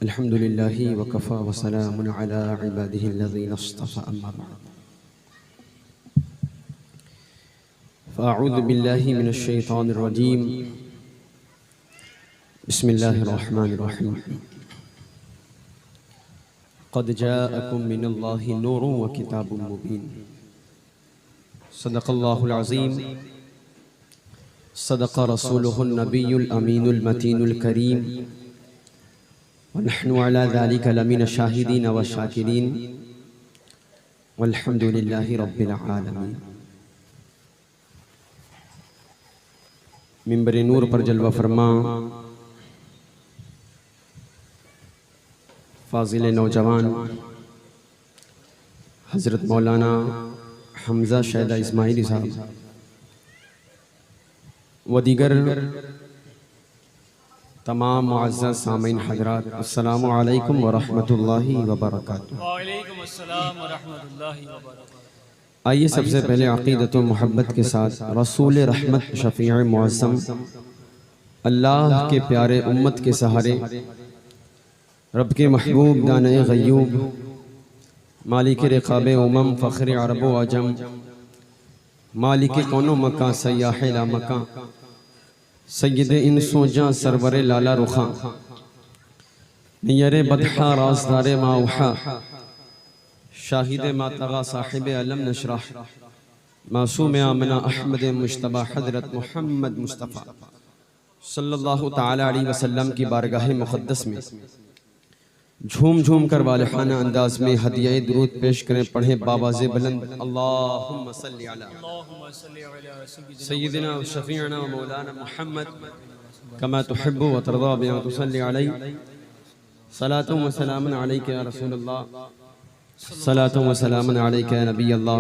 अल्हम्दुलिल्लाहि वकफ़ा वसलामुन अला इबादिहिल्लज़ीना इस्तफ़ा अम्मा बअद फ़अऊज़ु बिल्लाहि मिनश्शैतानिर रजीम बिस्मिल्लाहिर रहमानिर रहीम क़द जाअकुम मिनल्लाहि नूरुन व किताबुम मुबीन सदक़ल्लाहुल अज़ीम सदक़ रसूलुहुन नबियुल अमीनुल मतीनुल करीम व नहनु अला ज़ालिका लमिन शाहिदीन व शाकिरीन वल्हम्दुलिल्लाहि रब्बिल आलमीन। मिंबर नूर पर जलवा फरमा फाजिल नौजवान हज़रत मौलाना हमज़ा शैदा इस्माइली साहब व दीगर तमाम मुअज़्ज़ज़ सामीन हज़रात, अस्सलामु अलैकुम व रहमतुल्लाहि व बरकातुहू। वालेकुम अस्सलाम व रहमतुल्लाहि व बरकातुहू। आइए सबसे पहले अक़ीदत व मोहब्बत के साथ रसूल रहमत शफ़ीअ मुअज़्ज़म अल्लाह के प्यारे उम्मत के सहारे रब के महबूब दाने ग़य्यूब मालिक रिक़ाब उमम फ़ख्र अरब व अजम मालिक कौनो मका सयाह ला मका सय्यद इंसो जां सरवर लाला रुखा नियर बदहा राज़दार माउहा शाहिद मातगा साहिब अलम नशरह मासूम आमना अहमद मुश्तबा हज़रत मोहम्मद मुस्तफ़ा सल्लल्लाहु ताला अलैहि वसल्लम की बारगाह मुक़द्दस में झूम झूम कर वालिहाना अंदाज में हदिया दुरूद पेश करें, पढ़ें बाबाज़े बुलंद अल्लाहुम्मा सल्लि अला सय्यिदिना व शफ़ीअना व मौलाना मुहम्मद कमा तुहिब्बु व तर्ज़ा बिमा तुसल्ली अलैहि सलातु व सलामुन अलैका या रसूलल्लाह सलातु व सलामुन अलैका या नबी अल्लाह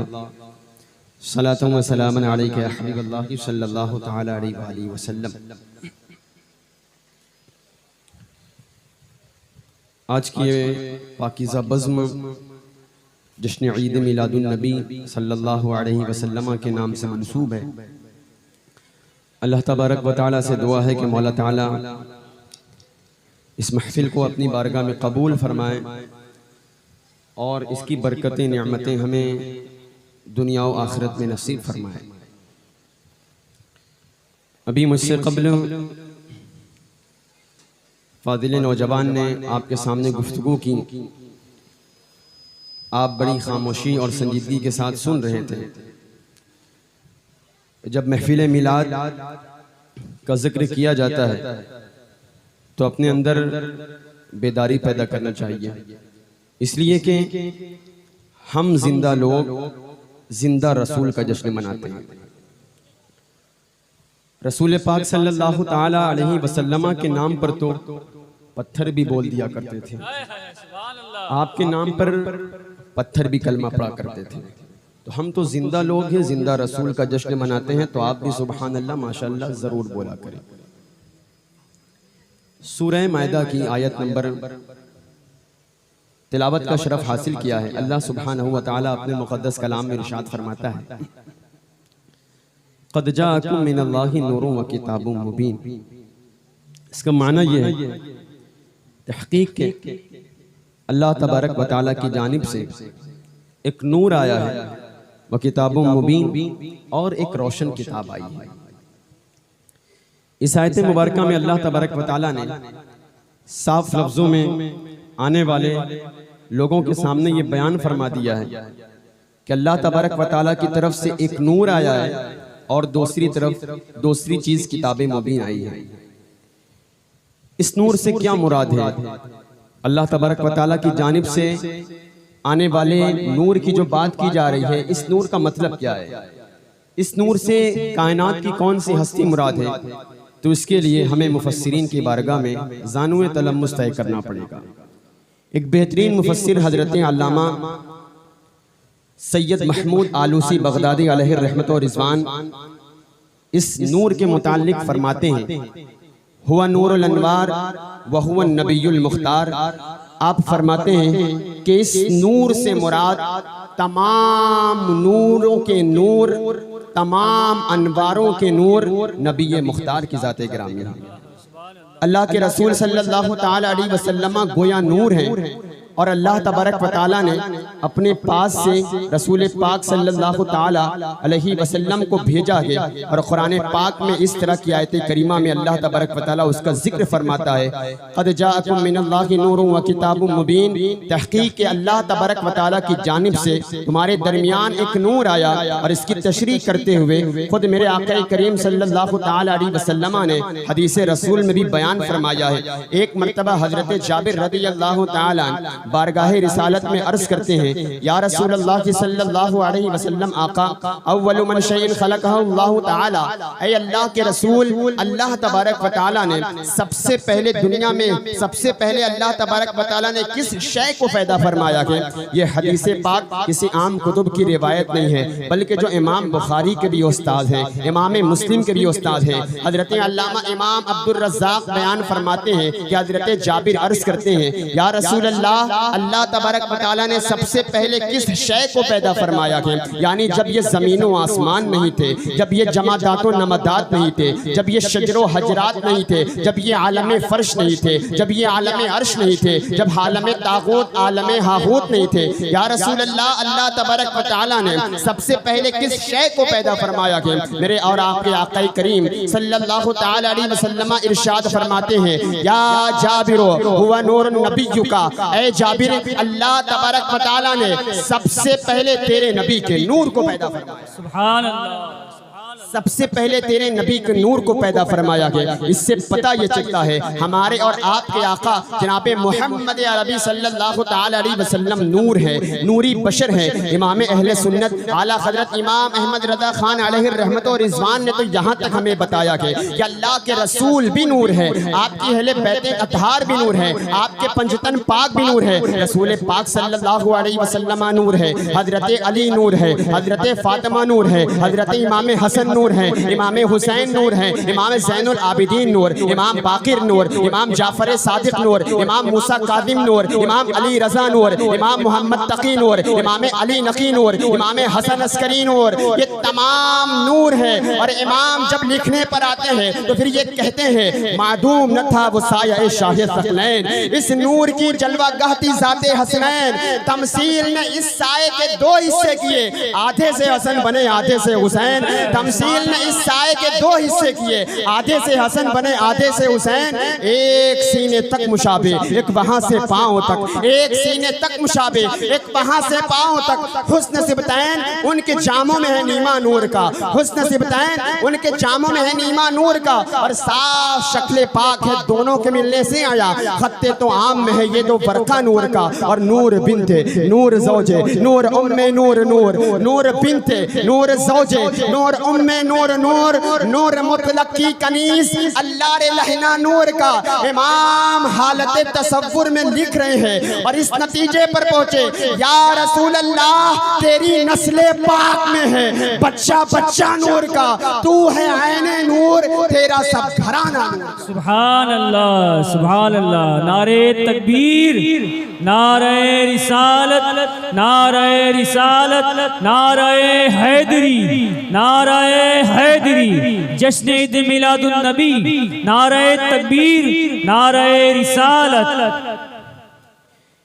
सलातु व सलामुन अलैका या हबीबल्लाह सल्लल्लाहु तआला अलैहि वसल्लम। आज की ये पाकीज़ा बज़्म जश्न ईद मिलादुन नबी सल्लल्लाहु अलैहि वसल्लम के नाम से मंसूब है। अल्लाह तबारक व तआला से दुआ है कि मौला तआला इस महफिल को अपनी बारगाह में कबूल फरमाए और इसकी बरकतें नियामतें हमें दुनिया और आखिरत में नसीब फरमाए। अभी मुझसे कब्ल फादिल नौजवान ने आपके सामने गुफ्तगू की, आप बड़ी खामोशी और संजीदगी के साथ सुन रहे थे। जब महफिल मिलाद का जिक्र किया जाता है तो अपने अंदर बेदारी पैदा करना चाहिए, इसलिए कि हम जिंदा लोग जिंदा रसूल का जश्न मनाते हैं। रसूल पाक सल्लल्लाहु ताला अलैहि वसल्लम के नाम पर तो पत्थर भी बोल दिया करते थे, आपके नाम पर पत्थर भी कलमा पढ़ा करते थे। तो हम तो जिंदा लोग हैं, जिंदा रसूल का जश्न मनाते हैं, तो आप भी सुभान अल्लाह माशाअल्लाह जरूर बोला करें। सूरह मायदा की आयत नंबर तिलावत का शरफ हासिल किया है। अल्लाह सुब्हानहू व तआला अपने मुक़द्दस कलाम में इरशाद फरमाता है, क़द जाअकुम मिनल्लाहि नूरुन व किताबुम मुबीन। इसका माना यह है तहक़ीक़ के अल्लाह तबारक व तआला की जानिब से एक नूर आया है, व किताबुम मुबीन, और एक रोशन किताब आई है। इस आयत मुबारका में अल्लाह तबारक व तआला ने साफ लफ्ज़ों में आने वाले लोगों के सामने ये बयान फरमा दिया है कि अल्लाह तबारक व तआला की तरफ से एक नूर आया है और दूसरी तरफ दूसरी चीज किताब मुबीन आई है। इस नूर से क्या मुराद है? अल्लाह तबारक व तआला की जानिब से आने वाले नूर की जो बात की जा रही है, इस नूर का मतलब क्या है? इस नूर से कायनात की कौन सी हस्ती मुराद है? तो इसके लिए हमें मुफस्सिरीन की बारगाह में ज़ानुए तलम्मुस तय करना पड़ेगा। एक बेहतरीन मुफस्सिर हजरत अल्लामा सैयद महमूद आलूसी बगदादी अलैहि रहमत व रिज़वान इस नूर के मुताल्लिक फरमाते हैं, हुवा नूरुल अनवार व हुवा नबियुल मुख्तार। आप फरमाते हैं कि इस नूर से मुराद तमाम नूरों के नूर तमाम अनवारों के नूर नबी मुख्तार की ज़ात गिरामी है। अल्लाह के रसूल सल्लल्लाहु ताला अलैहि वसल्लम गोया नूर हैं और अल्लाह तबारक व तआला ने अपने पास से रसूल पाक सल्लल्लाहु ताला अलैहि वसल्लम को भेजा है। और कुरान पाक में इस तरह की आयत करीमा में अल्लाह तबारक व तआला उसका जिक्र फरमाता है, क़द जाअकुम मिनल्लाहि नूरुन व किताबुम मुबीन, तहक़ीक़ के अल्लाह तबारक व तआला की जानिब से तुम्हारे दरमियान एक नूर आया। और इसकी तशरीह करते हुए खुद मेरे आका करीम सल्लल्लाहु ताला अलैहि वसल्लम ने हदीस रसूल में भी बयान फरमाया है। एक मरतबा हज़रत जाबिर रज़ियल्लाहु ताला बारगाहे रिसालत में अर्ज करते हैं, या रसूल अल्लाह सल्लल्लाहु अलैहि वसल्लम आका अव्वलु मन शैइन खलक़हु अल्लाह ताला, ऐ अल्लाह के रसूल, अल्लाह तबारक व ताला ने सबसे पहले दुनिया में सबसे पहले अल्लाह तबारक व ताला ने किस शय को पैदा फरमाया है? ये हदीस पाक किसी आम कुतुब की रिवायत नहीं है, बल्कि जो इमाम बुखारी के भी उस्ताद हैं, इमाम मुस्लिम के भी उस्ताद हैं, हजरत अल्लामा इमाम अब्दुर रज़्ज़ाक़ बयान फरमाते हैं कि हजरत जाबिर अर्ज करते हैं, या रसूल अल्लाह, अल्लाह तबारक व तआला ने सबसे पहले किस शय को पैदा फरमाया है? यानी जब ये ज़मीन व आसमान नहीं थे, जब ये जमादात व नमदात नहीं थे, जब ये शजरो हजरात नहीं थे, जब ये आलम फर्श नहीं थे, जब ये आलम अर्श नहीं थे, जब आलम तागूत आलम हाहूत नहीं थे, या रसूल अल्लाह, अल्लाह तबारक व तआला ने सबसे पहले किस शय को पैदा फरमाया है? मेरे और आपके आका करीम सल्लल्लाहु ताला अलैहि वसल्लम इरशाद फरमाते हैं, या जाबिरो हुवा नूरुन नबियुका, ऐ जाबिर, अल्लाह तबारक व तआला ने सबसे पहले तेरे नबी के नूर को पैदा फरमाया। सुभान अल्लाह, सबसे पहले तेरे नबी के नूर को पैदा फरमाया गया। इससे पता ये चलता है हमारे और आपके आका जनाब मोहम्मद अरबी सल्लल्लाहु ताला अलैहि वसल्लम नूर है, नूरी बशर है। इमाम अहले सुन्नत आला हजरत इमाम अहमद रज़ा खान अलैहि रहमत और रिज़वान ने तो यहाँ तक हमें बताया कि अल्लाह के रसूल भी नूर है, आपकी अहले बैत अतहार भी नूर है, आपके पंजतन पाक भी नूर है, रसूल पाक सल्लल्लाहु अलैहि वसल्लम नूर है, हजरत अली नूर है, हजरत फातिमा नूर है, हजरत इमाम हसन नूर है, इमाम हुसैन नूर है, इमाम ज़ैनुल आबिदीन नूर, इमाम बाकिर नूर, इमाम जाफर सादिक नूर, इमाम मूसा कादिम नूर, इमाम अली रज़ा नूर, इमाम मोहम्मद तकी नूर, इमाम अली नकी नूर, इमाम हसन अस्करी नूर, ये तमाम नूर है। और इमाम जब लिखने पर आते हैं तो फिर ये कहते हैं, मादूम न था वो साया शाह सकलैन, इस नूर की जलवा गहती ज़ाते हसनैन, तमसील ने इस साए के दो हिस्से किए, आधे से हसन बने आधे से हुसैन, तमसील ने इस साए के दो हिस्से किए, आधे से हसन बने आधे से हुसैन, एक सीने तक मुशाबे एक वहां से पांव तक, एक सीने तक मुशाबे एक वहां से पांव तक, हुस्न सिबतैन उनके जामों में है नीमा नूर का, हुस्न सिबतैन उनके जामों में है नीमा नूर का, और साफ शक्ल पाक है दोनों के मिलने से आया, खत्ते तो आम में है ये दो बरका नूर का, और नूर बिनते नूर ज़ौजे नूर उम्मे नूर नूर, नूर बिनते नूर ज़ौजे नूर उम्मे नूर नूर, नूर मुतलक की कनीस अल्लाह रे लहना नूर का। इमाम हालत तसव्वुर में लिख रहे हैं और इस नतीजे पर पहुंचे, या रसूल अल्लाह तेरी नस्ले पाक में है बच्चा बच्चा नूर का, तू है ऐने नूर, तेरा सब घराना नूर। सुभान अल्लाह, सुभान अल्लाह, नारे तकबीर, नारे रिसालत, नारे रिसालत, नारे हैदरी, नारे हैदरी, जश्न ईद मिलादुन नबी, नारे तकबीर, नारे रिसालत।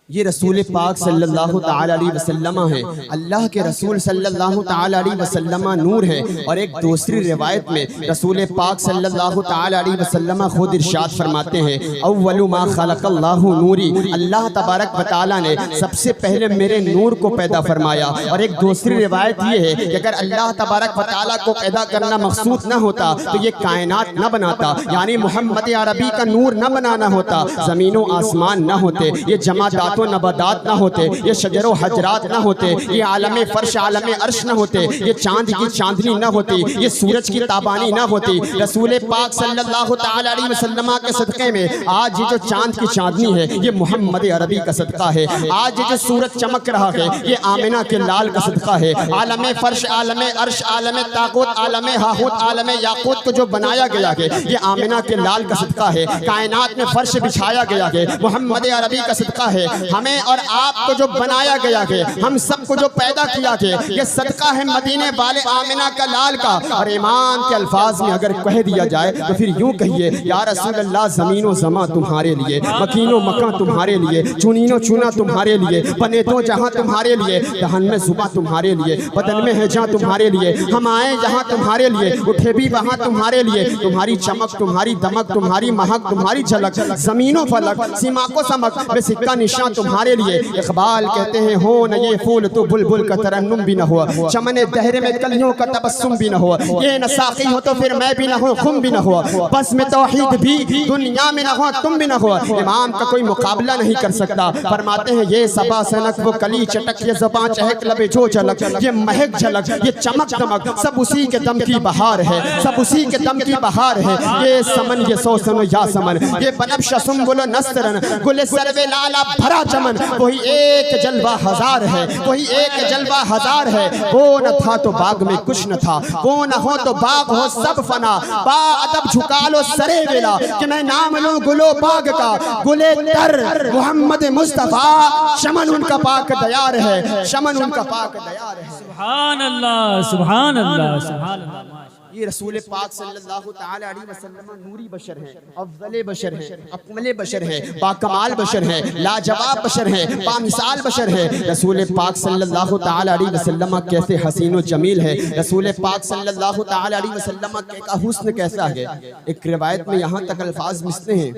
ये रसूल पाक सल्लल्लाहु ताला अलैहि वसल्लम है, अल्लाह के रसूल सल्लल्लाहु ताला अलैहि वसल्लम नूर है। और एक दूसरी रिवायत में रसूल पाक सल्लल्लाहु ताला अलैहि वसल्लम खुद इरशाद फरमाते हैं, अव्वलु मा खलक़ल्लाहु नूरी, अल्लाह तबारक व तआला ने सबसे पहले मेरे नूर को पैदा फरमाया। और एक दूसरी रिवायत ये है कि अगर अल्लाह तबारक व तआला को पैदा करना मकसूद न होता तो ये कायनात न बनाता, यानी मोहम्मद अरबी का नूर न बनाना होता, ज़मीन व आसमान न होते, ये जमादात तो नबादात ना होते, ये शजरो हजरात ना होते, ये आलम फर्श आलम अर्श ना होते, ये चांद की चांदनी ना होती, ये सूरज की ताबानी ना होती। रसूल पाक सल्लल्लाहु ताला अलैहि वसल्लम के सदक़े में आज ये जो चांद की चांदनी है ये मोहम्मद अरबी का सदका है। आज ये जो सूरज चमक रहा है ये आमिना के लाल का सदका है। आलम फर्श आलम अर्श आलम ताकूत आलम हाहूत आलम याकूत को जो बनाया गया है ये आमिना के लाल का सदका है। कायनात में फर्श बिछाया गया है मोहम्मद अरबी का सदका है। हमें और आपको जो बनाया गया है, हम सबको जो पैदा किया है, ये सदका है मदीने वाले आमिना का लाल का। और ईमान के अल्फाज में अगर कह दिया जाए तो फिर यूं कहिए, या रसूल अल्लाह, ज़मीनो ज़मा तुम्हारे लिए, मकीनो मकां तुम्हारे लिए, चुनीनो चुना तुम्हारे लिए, बने तो जहां तुम्हारे लिए, दहन में जुबां तुम्हारे लिए, बदन में है जहां तुम्हारे लिए, हम आए जहां तुम्हारे लिए, उठे भी वहां तुम्हारे लिए। तुम्हारी चमक, तुम्हारी दमक, तुम्हारी महक, तुम्हारी झलक, जमीनों फलक, सीमा को समक में सिक्का निशान तुम्हारे लिए। इकबाल कहते हैं, हो न ये फूल तो बुलबुल का तरन्नुम भी न हो, चमने दहरे में कलियों का तबस्सुम भी न हो, ये न साक़ी हो तो फिर मैं भी न हो, खुम भी न हो, बस में तौहीद भी दुनिया में न हो, तुम भी न हो। इमाम का कोई मुकाबला नहीं कर सकता। फरमाते हैं, ये सबा सनक वो कली चटक, ये ज़बां चहक लबे जो झलक, ये महक झलक, ये चमक दमक, सब उसी के दम की बहार है, सब उसी के दम की बहार है। ये समन, ये सौसनो या समन, ये बनफ्श सुंबुल नस्तरन, गुल सरवे लाला भरा चमन, वही एक जलवा हजार है, वही एक जलवा हजार है। वो न था तो बाग में कुछ न था, वो न हो तो बाग हो सब फना, बा अदब झुका लो सरे वेला, कि मैं नाम लूं गुलो बाग का, गुले तर मोहम्मद मुस्तफा, शमन उनका पाक दयार है, शमन उनका पाक दयार है। सुभान अल्लाह, सुभान अल्लाह, सुभान अल्लाह। ये रसूल पाक सल्लल्लाहु तआला अलैहि वसल्लम नूरी बशर हैं, अफ़ज़ल बशर हैं, अकमल बशर हैं, बाकमाल बशर हैं, लाजवाब बशर हैं, बामिसाल बशर हैं। रसूल पाक सल्लल्लाहु तआला अलैहि वसल्लम कैसे हसीन व जमील है, रसूल पाक सल्लल्लाहु तआला अलैहि वसल्लम का हुस्न कैसा है। एक रिवायत में यहाँ तक अल्फाज मिलते हैं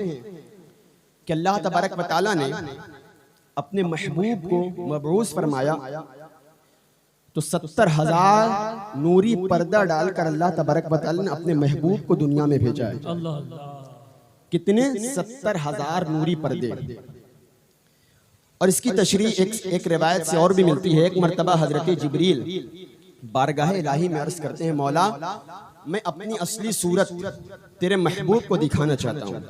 कि अल्लाह तबारक व तआला ने अपने महबूब को मबरूस फरमाया तो 70,000 नूरी पर्दा डालकर अल्लाह तबारक व तआला ने अपने महबूब को दुनिया में भेजा है। अल्लाह अल्लाह। कितने? 70,000 नूरी पर्दे। और इसकी तशरीह एक रिवायत से और भी मिलती है। एक मर्तबा हजरत जिब्रील बारगाह इलाही में अर्ज करते हैं, मौला मैं अपनी असली सूरत तेरे महबूब को दिखाना चाहता हूँ।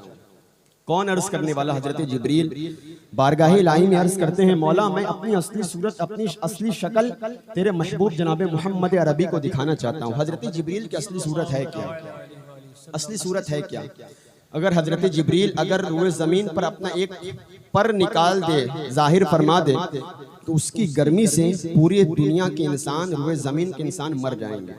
कौन अर्ज करने वाला? हजरत जिब्रील बारगाह इलाही में अर्ज करते हैं, मौला मैं अपनी असली सूरत, अपनी असली शक्ल तेरे महबूब जनाब मोहम्मद अरबी को दिखाना चाहता हूँ। हजरत जिब्रील की असली सूरत है क्या? असली सूरत है क्या? अगर हजरत जिब्रील अगर रूए ज़मीन पर अपना एक पर निकाल दे, जाहिर फरमा दे, तो उसकी गर्मी से पूरी दुनिया के इंसान, रूए ज़मीन के इंसान मर जाएंगे।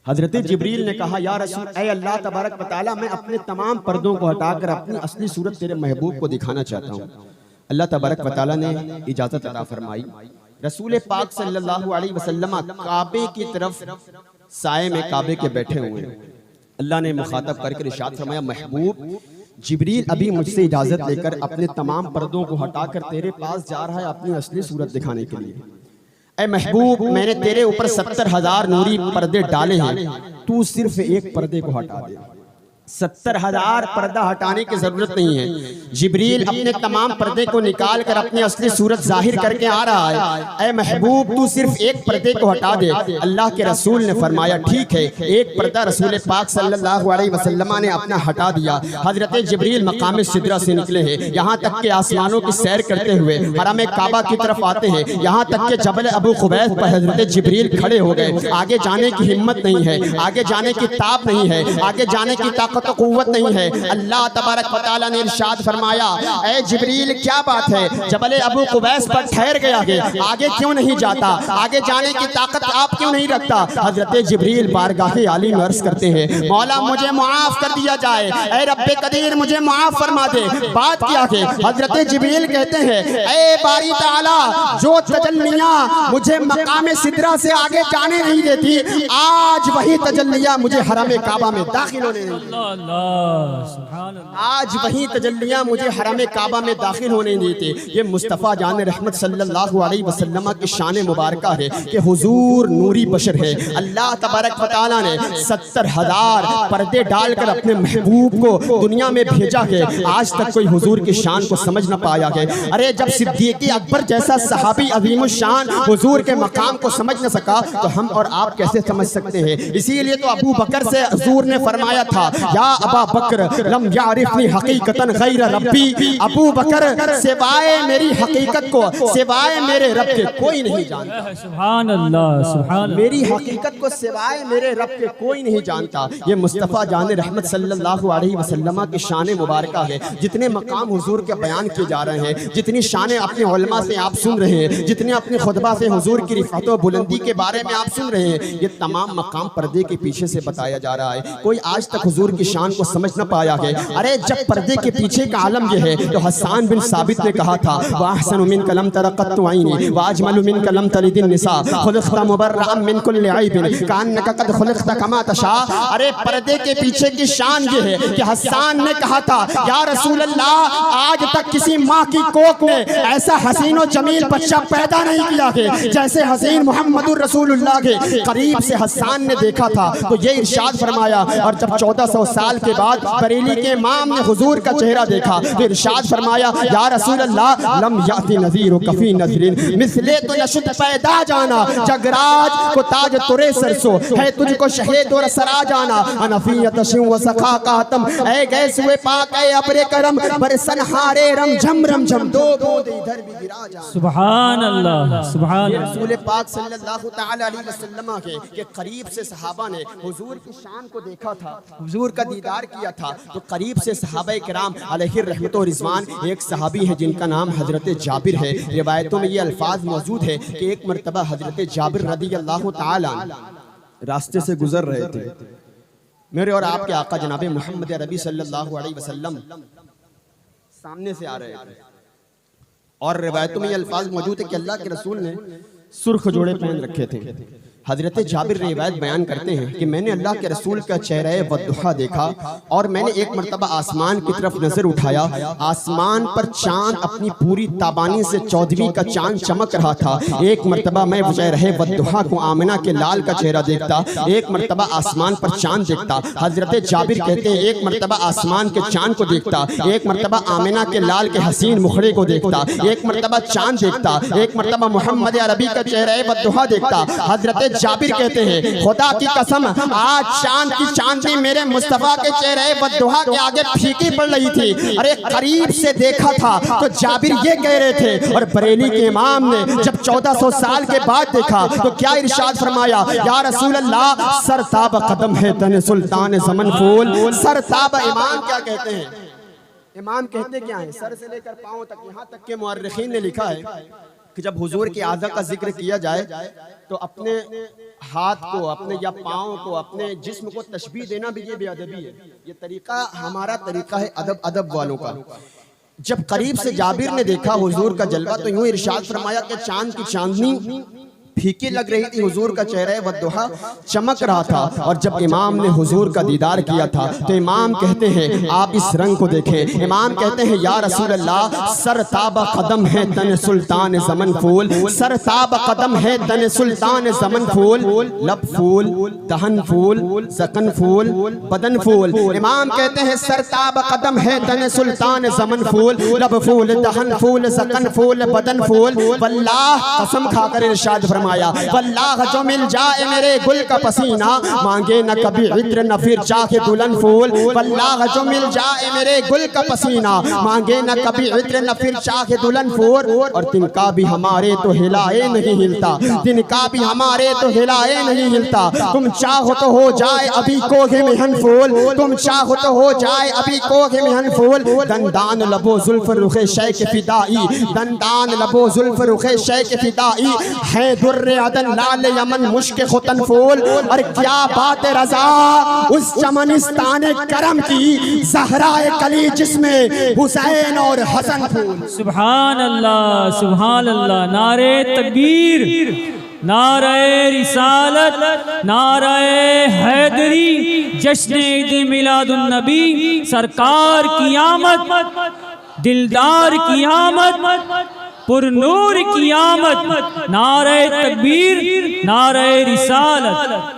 हजरत जिब्रील ने कहा, या रसूल, ऐ अल्लाह तबारक व तआला, मैं अपने तमाम पर्दों को हटाकर अपनी असली सूरत तेरे महबूब को दिखाना चाहता हूँ। अल्लाह तबारक व तआला ने इजाज़त अता फरमाई। रसूल पाक सल्लल्लाहु अलैहि वसल्लम काबे की तरफ साए में काबे के बैठे हुए हैं। अल्लाह ने मुखातब करके इरशाद फरमाया, महबूब जिब्रील अभी मुझसे इजाज़त लेकर अपने तमाम पर्दों को हटाकर तेरे पास जा रहा है अपनी असली सूरत दिखाने के लिए। ऐ महबूब, मैंने तेरे ऊपर 70,000 नूरी पर्दे डाले हैं, तू सिर्फ एक पर्दे को हटा दे। 70,000 पर्दा हटाने की जरूरत नहीं है। जिब्रील अपने तमाम पर्दे को निकाल कर अपनी असली सूरत जाहिर करके आ रहा है। ऐ महबूब, तू सिर्फ एक पर्दे को हटा दे। अल्लाह के रसूल ने फरमाया, ठीक है। एक पर्दा रसूल पाक सल्लल्लाहु अलैहि वसल्लम ने अपना हटा दिया। हजरत जिब्रील मकाम सिदरा से निकले हैं, यहाँ तक के आसमानों की सैर करते हुए हरम काबा की तरफ आते हैं। यहाँ तक के जबल अबू खुबैस पर हजरत जिब्रील खड़े हो गए। आगे जाने की हिम्मत नहीं है, आगे जाने की ताप नहीं है, आगे जाने की ताकत तो कुव्वत नहीं है। अल्लाह तबारक व तआला ने इरशाद फरमाया, ऐ जिब्रील, क्या बात है, जबल अबू कुबैस पर ठहर गया है, आगे क्यों नहीं जाता, आगे जाने की ताकत आप क्यों नहीं रखता? हजरत जिब्रील बारगाह आली में अर्ज करते हैं, मौला मुझे माफ कर दिया जाए, ऐ रब्बे कदीर मुझे माफ फरमा दे। बात क्या है? हजरत जिब्रील कहते हैं, ऐ बारी ताला, जो तजल्लियां मुझे मकाम सिदरा से आगे जाने नहीं देती, आज वही तजल्लियां मुझे हरम काबा में दाखिल होने नहीं देती। आज वही तजल्लियां मुझे हरम काबा में दाखिल होने नहीं देते। ये मुस्तफ़ा जान रहमत सल्लल्लाहु अलैहि वसल्लम की शान मुबारका है कि हुजूर नूरी बशर है। अल्लाह तबारक व तआला ने 70,000 पर्दे डालकर अपने महबूब को दुनिया में भेजा है। आज तक कोई हुजूर की शान को समझ न पाया है। अरे जब सिद्दीक़ अकबर जैसा सहाबी अज़ीमुश शान हुजूर के मकाम को समझ न सका, तो हम और आप कैसे समझ सकते हैं? इसीलिए तो अबू बकर से हुजूर ने फरमाया था, या अबा बकर लम यारिफनी हकीकतन गैर रब्बी, अबू बकर सिवाय मेरी हकीकत को, सिवाय मेरे रब के कोई नहीं जानता। सुभान अल्लाह, सुभान अल्लाह। मेरी हकीकत को सिवाय मेरे रब के कोई नहीं जानता। ये मुस्तफ़ा जान रहमत सल्लल्लाहु अलैहि वसल्लम की शान मुबारक है। जितने मकाम हुजूर के बयान किए जा रहे हैं, जितनी शान अपने उलमा से आप सुन रहे हैं, जितने अपने खुतबा से हुजूर की रिफ़अत और बुलंदी के बारे में आप सुन रहे हैं, ये तमाम मकाम पर्दे के पीछे से बताया जा रहा है। कोई आज तक हुजूर की शान को समझ न पाया है। अरे जब पर्दे के पीछे का आलम यह है, तो हसन बिन साबित ने कहा था, वाहसन मिन कलम तरक़त्तु ऐनी वाजमल मिन कलम तलिदिन निसा खुलिक़्ता मुबर्रअन मिन कुल्लि ऐबिन कान्नका क़द खुलिक़्ता कमा तशा। अरे पर्दे के पीछे की शान ये है कि हसन ने कहा था, या रसूल अल्लाह, आज तक किसी माँ की कोख ने ऐसा हसीन और जमील बच्चा पैदा नहीं किया है जैसे हसीन मोहम्मदुर रसूलुल्लाह के। करीब से हसन ने देखा था तो ये इरशाद फरमाया, और जब 1400 साल के बाद बरेली के इमाम ने हुजूर का चेहरा देखा तो इरशाद फरमाया, या रसूल अल्लाह, लम याति नज़ीर कफ़ी नज़रिन मिसले तो नशुद पैदा जाना, जगराज को ताज तुरे सरसो है तुझको शहीद और सरा जाना, अनफियत शिव व सखा का तम ऐ गए सुए पाक ऐ अपरे करम बरसन हारे रम झम रम झम दो बूंद इधर भी गिरा जाना। सुभान अल्लाह, सुभान अल्लाह। रसूल पाक सल्लल्लाहु तआला अलैहि वसल्लम के करीब से सहाबा ने हुजूर की शान को देखा था, हुजूर का दीदार किया था। तो करीब से सहाबा किराम अलैहि रहमत व रिज़वान, एक सहाबी है जिनका नाम हजरत जाबिर है। रिवायतों में ये अल्फाज मौजूद है कि एक मरतबा हजरत जाबिर रज़ियल्लाहु तआला रास्ते से गुजर रहे थे। मेरे और आपके आका जनाब मोहम्मद अरबी सल्लल्लाहु अलैहि वसल्लम सामने से आ रहे थे, और रिवायतों में ये अल्फाज मौजूद है कि अल्लाह के रसूल ने सुर्ख जोड़े पहन रखे थे। हजरत जाबिर रिवायत बयान करते हैं कि मैंने अल्लाह के रसूल का चेहरा वद्दुहा देखा, और मैंने एक मरतबा आसमान की तरफ नजर उठाया। आसमान पर चांद अपनी पूरी ताबानी से 14वीं का चांद चमक रहा था। एक मरतबा मैं चेहरा वद्दुहा को आमिना के लाल का चेहरा देखता, एक मरतबा आसमान पर चांद देखता। हजरत जाबिर कहते हैं, एक मरतबा आसमान के चांद को देखता, एक मरतबा आमिना के लाल के हसीन मुखड़े को देखता, एक मरतबा चांद देखता, एक मरतबा मोहम्मद अरबी का चेहरा वद्दुहा देखता। हजरत जाबिर कहते हैं, खुदा की कसम, आज चांद की चांदनी मेरे मुस्तफा के चेहरे वद्दुहा के आगे फीकी पड़ रही थी। अरे करीब से देखा था तो जाबिर ये कह रहे थे, और बरेली के इमाम ने जब 1400 साल के बाद देखा तो क्या इरशाद फरमाया, या रसूल अल्लाह, सरताब कदम है तने सुल्तान ज़मन फूल। सरताब इमाम क्या कहते हैं? इमाम कहते क्या है? सर से लेकर पांव तक, यहाँ तक के मुअर्रिखीन ने लिखा है कि जब हुजूर की आज़ा का जिक्र किया जाए तो अपने हाथ को, अपने या पाँव को, अपने जिस्म को तशबीह देना भी ये बेअदबी है। ये तरीका हमारा तरीका है अदब वालों का। जब करीब से जाबिर ने देखा हुजूर का जलवा तो यूं इरशाद फरमाया कि चांद की चांदनी फीकी लग रही थी, हुजूर का चेहरा वद्दुहा चमक रहा था। और जब इमाम ने हुजूर का दीदार किया था तो इमाम कहते हैं, आप इस रंग को देखें। इमाम कहते हैं, या रसूल अल्लाह, सरताब कदम है तन सुल्तान ज़मन फूल, सरताब कदम है तन सुल्तान ज़मन फूल, लब फूल, दहन फूल, सकन फूल, बदन फूल। इमाम कहते हैं, सरताब कदम है तन सुल्तान ज़मन फूल, लब फूल, दहन फूल, सकन फूल, बदन फूल। वल्लाह, कसम खाकर इरशाद फरमाया, वल्लाह जो मिल जाए मेरे गुल का पसीना, मांगे न कभी इत्र न फिर चाहे दुल्हन फूल। वल्लाह जो मिल जाए मेरे गुल का पसीना, मांगे न कभी इत्र न फिर चाहे दुल्हन फूल। और तिनका भी हमारे तो हिलाए नहीं हिलता, तिनका भी हमारे तो हिलाए नहीं हिलता। तुम चाहो तो हो जाए अभी कोहे मेहन फूल, तुम चाहो तो हो जाए अभी कोहे मेहन फूल। दंदान लबो जुल्फ रुखे शैक फिदाई, दंदान लबो जुल्फ रुखे शैक फिदाई, है दुर्रे अदन लाल यमन मुश्क खुतन फूल। और क्या बात है रजा उस चमनिस्तान करम की, ज़हराए कली जिसमें हुसैन और हसन फूल। सुभान अल्लाह, सुभान अल्लाह। नारे तकबीर, नारे रिसालत, नारे हैदरी, जश्न ईद मिलादुन नबी, सरकार की आमद, दिलदार की आमद, पुरनूर की आमद। नारे तकबीर, नारे रिसालत।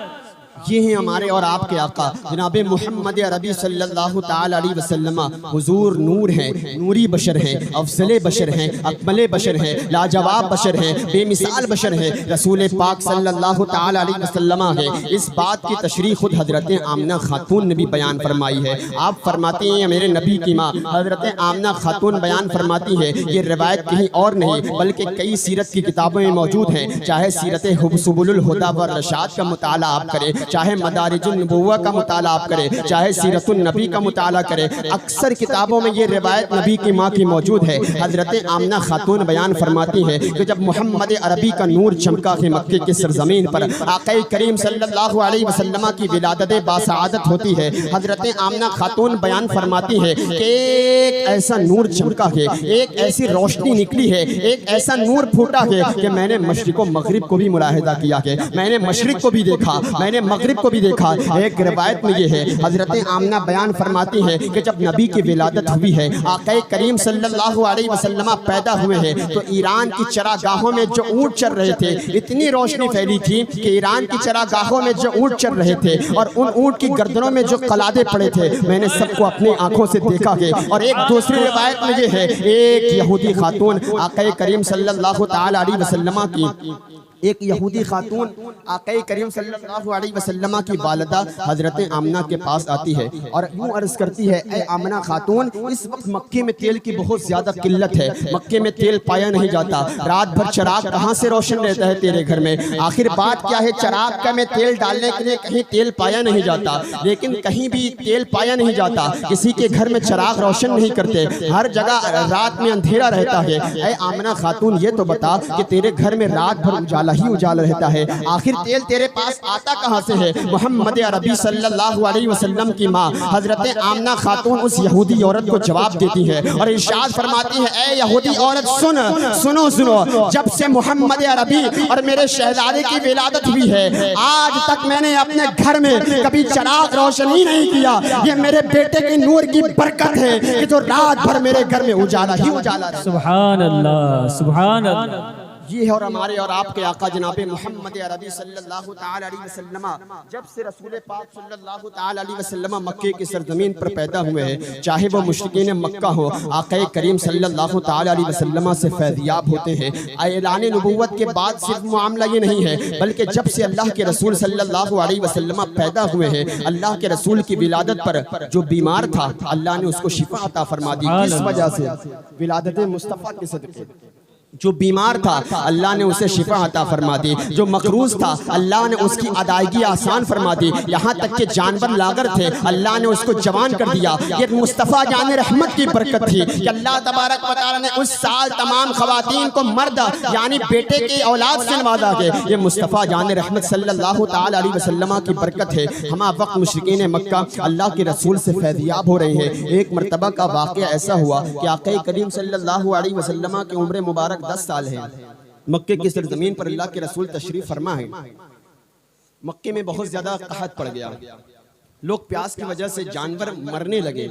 ये हैं हमारे और आपके आका जनाब मोहम्मद अरबी सल्लल्लाहु ताला अलैहि वसल्लम। हुजूर नूर हैं, नूरी बशर हैं, अफजले बशर हैं, अकमले बशर हैं, लाजवाब बशर हैं, बेमिसाल बशर हैं, रसूल पाक सल्लल्लाहु ताला अलैहि वसल्लम है। इस बात की तशरीह खुद हजरत आमना खातून ने भी बयान फरमाई है। आप फरमाती हैं मेरे नबी की माँ हजरत आमना खातून बयान फरमाती है, ये रिवायत कहीं और नहीं बल्कि कई सीरत की किताबों में मौजूद है। चाहे सीरत सुबुलुल हुदा व रशाद का मुताला आप करें, चाहे मदारिजुन नबुव्वा का मुताला आप करें, चाहे सीरतुन नबी का मुताला करें, अक्सर किताबों में ये रिवायत नबी की माँ की मौजूद है। हजरत आमना खातून बयान फरमाती है कि जब मोहम्मद अरबी का नूर चमका है मक्के की सरजमीन पर, आक़ा करीम सल्लल्लाहु अलैहि वसल्लम की विलादत बासआदत होती है। हजरत आमना खातून बयान फरमाती है कि एक ऐसा नूर चमका है, एक ऐसी रोशनी निकली है, एक ऐसा नूर फूटा है कि मैंने मशरिक व मगरिब को भी मुलाहिदा किया है, मैंने मशरिक को भी देखा, मैंने मगरिब को भी देखा। एक रिवायत में ये है, हजरत आमना बयान फरमाती है कि जब नबी की विलादत हुई है, आक़ा करीम सल्लल्लाहु अलैहि वसल्लम पैदा हुए हैं, तो ईरान की चरागाहों में जो ऊँट चर रहे थे, इतनी रोशनी फैली थी कि ईरान की चरागाहों में जो ऊँट चर रहे थे और उन ऊँट की गर्दनों में जो कलादे पड़े थे, मैंने सबको अपनी आंखों से देखा है। और एक दूसरी रिवायत में ये है, एक यहूदी खातून आक़ा करीम सल्लल्लाहु ताला अलैहि वसल्लम की एक यहूदी खातून आक़ा करीम सल्लल्लाहु अलैहि वसल्लम की वालिदा हजरत आमना के पास आती है और यूँ अर्ज़ करती है, ए आमना खातून, इस वक्त मक्के में तेल की बहुत ज़्यादा किल्लत है, मक्के में तेल पाया नहीं जाता, रात भर चराग कहाँ से रोशन रहता है तेरे घर में? आखिर बात क्या है, चराग का में तेल डालने के लिए कहीं तेल पाया नहीं जाता, लेकिन कहीं भी तेल पाया नहीं जाता, किसी के घर में चराग रोशन नहीं करते, हर जगह रात में अंधेरा रहता है। ए आमना खातून, ये तो बता कि तेरे घर में रात भर उजाला ही उजाला रहता है, आखिर तेल तेरे पास आता कहां से है? मोहम्मद अरबी सल्लल्लाहु अलैहि वसल्लम की मां हजरत आमना खातून उस यहूदी औरत को जवाब देती है और इरशाद फरमाती है, ए यहूदी औरत सुनो, जब से मोहम्मद अरबी और मेरे शहजादे की विलादत हुई है, आज तक मैंने अपने घर में कभी चराग रोशन ही नहीं किया। ये मेरे बेटे के नूर की बरकत है कि जो रात भर मेरे घर में उजाला ही उजाला। सुभान अल्लाह, सुभान अल्लाह। ये है और हमारे और आपके आका जनाबे मोहम्मद अरबी सल्लल्लाहु ताला अलैहि वसल्लम जब से रसूल पाक सल्लल्लाहु ताला अलैहि वसल्लम मक्के की सरजमीन पर पैदा हुए हैं, चाहे वो मुश्रिकीन मक्का हो, आका करीम सल्लल्लाहु ताला अलैहि वसल्लम से फैज़याब होते हैं। ऐलान नबुव्वत के बाद सिर्फ मामला ये नहीं है, बल्कि जब से अल्लाह के रसूल सल्लल्लाहु अलैहि वसल्लम पैदा हुए हैं, अल्लाह के रसूल की विलादत पर जो बीमार था, अल्लाह ने उसको शिफा अता फरमा दी। किस वजह से? विलादत मुस्तफ़ा के सदक़े। जो बीमार था अल्लाह ने उसे शिफा अता फरमा दी, जो मकरूज था अल्लाह ने उसकी अदायगी आसान फरमा दी, यहाँ तक कि जानवर लागर थे अल्लाह ने उसको जवान कर दिया। ये मुस्तफ़ा जान रहमत की बरकत थी कि अल्लाह तबारक व तआला ने उस साल तमाम खवातीन को मर्द यानी बेटे की औलाद से नवाजा के। ये मुस्तफ़ा जान रहमत सल्लल्लाहु ताला अलैहि वसल्लम की बरकत है। हम वक्त मुशरिकीन मक्का अल्लाह के रसूल से फैज़याब हो रहे हैं। एक मरतबा का वाक़या ऐसा हुआ कि आक़ा करीम सल्लल्लाहु अलैहि वसल्लम की उम्र मुबारक 10 साल है। मक्के की सरजमीन पर अल्लाह के रसूल तशरीफ फरमा है। मक्के में बहुत ज्यादा कहत पड़ गया, लोग प्यास की वजह से जानवर मरने लगे,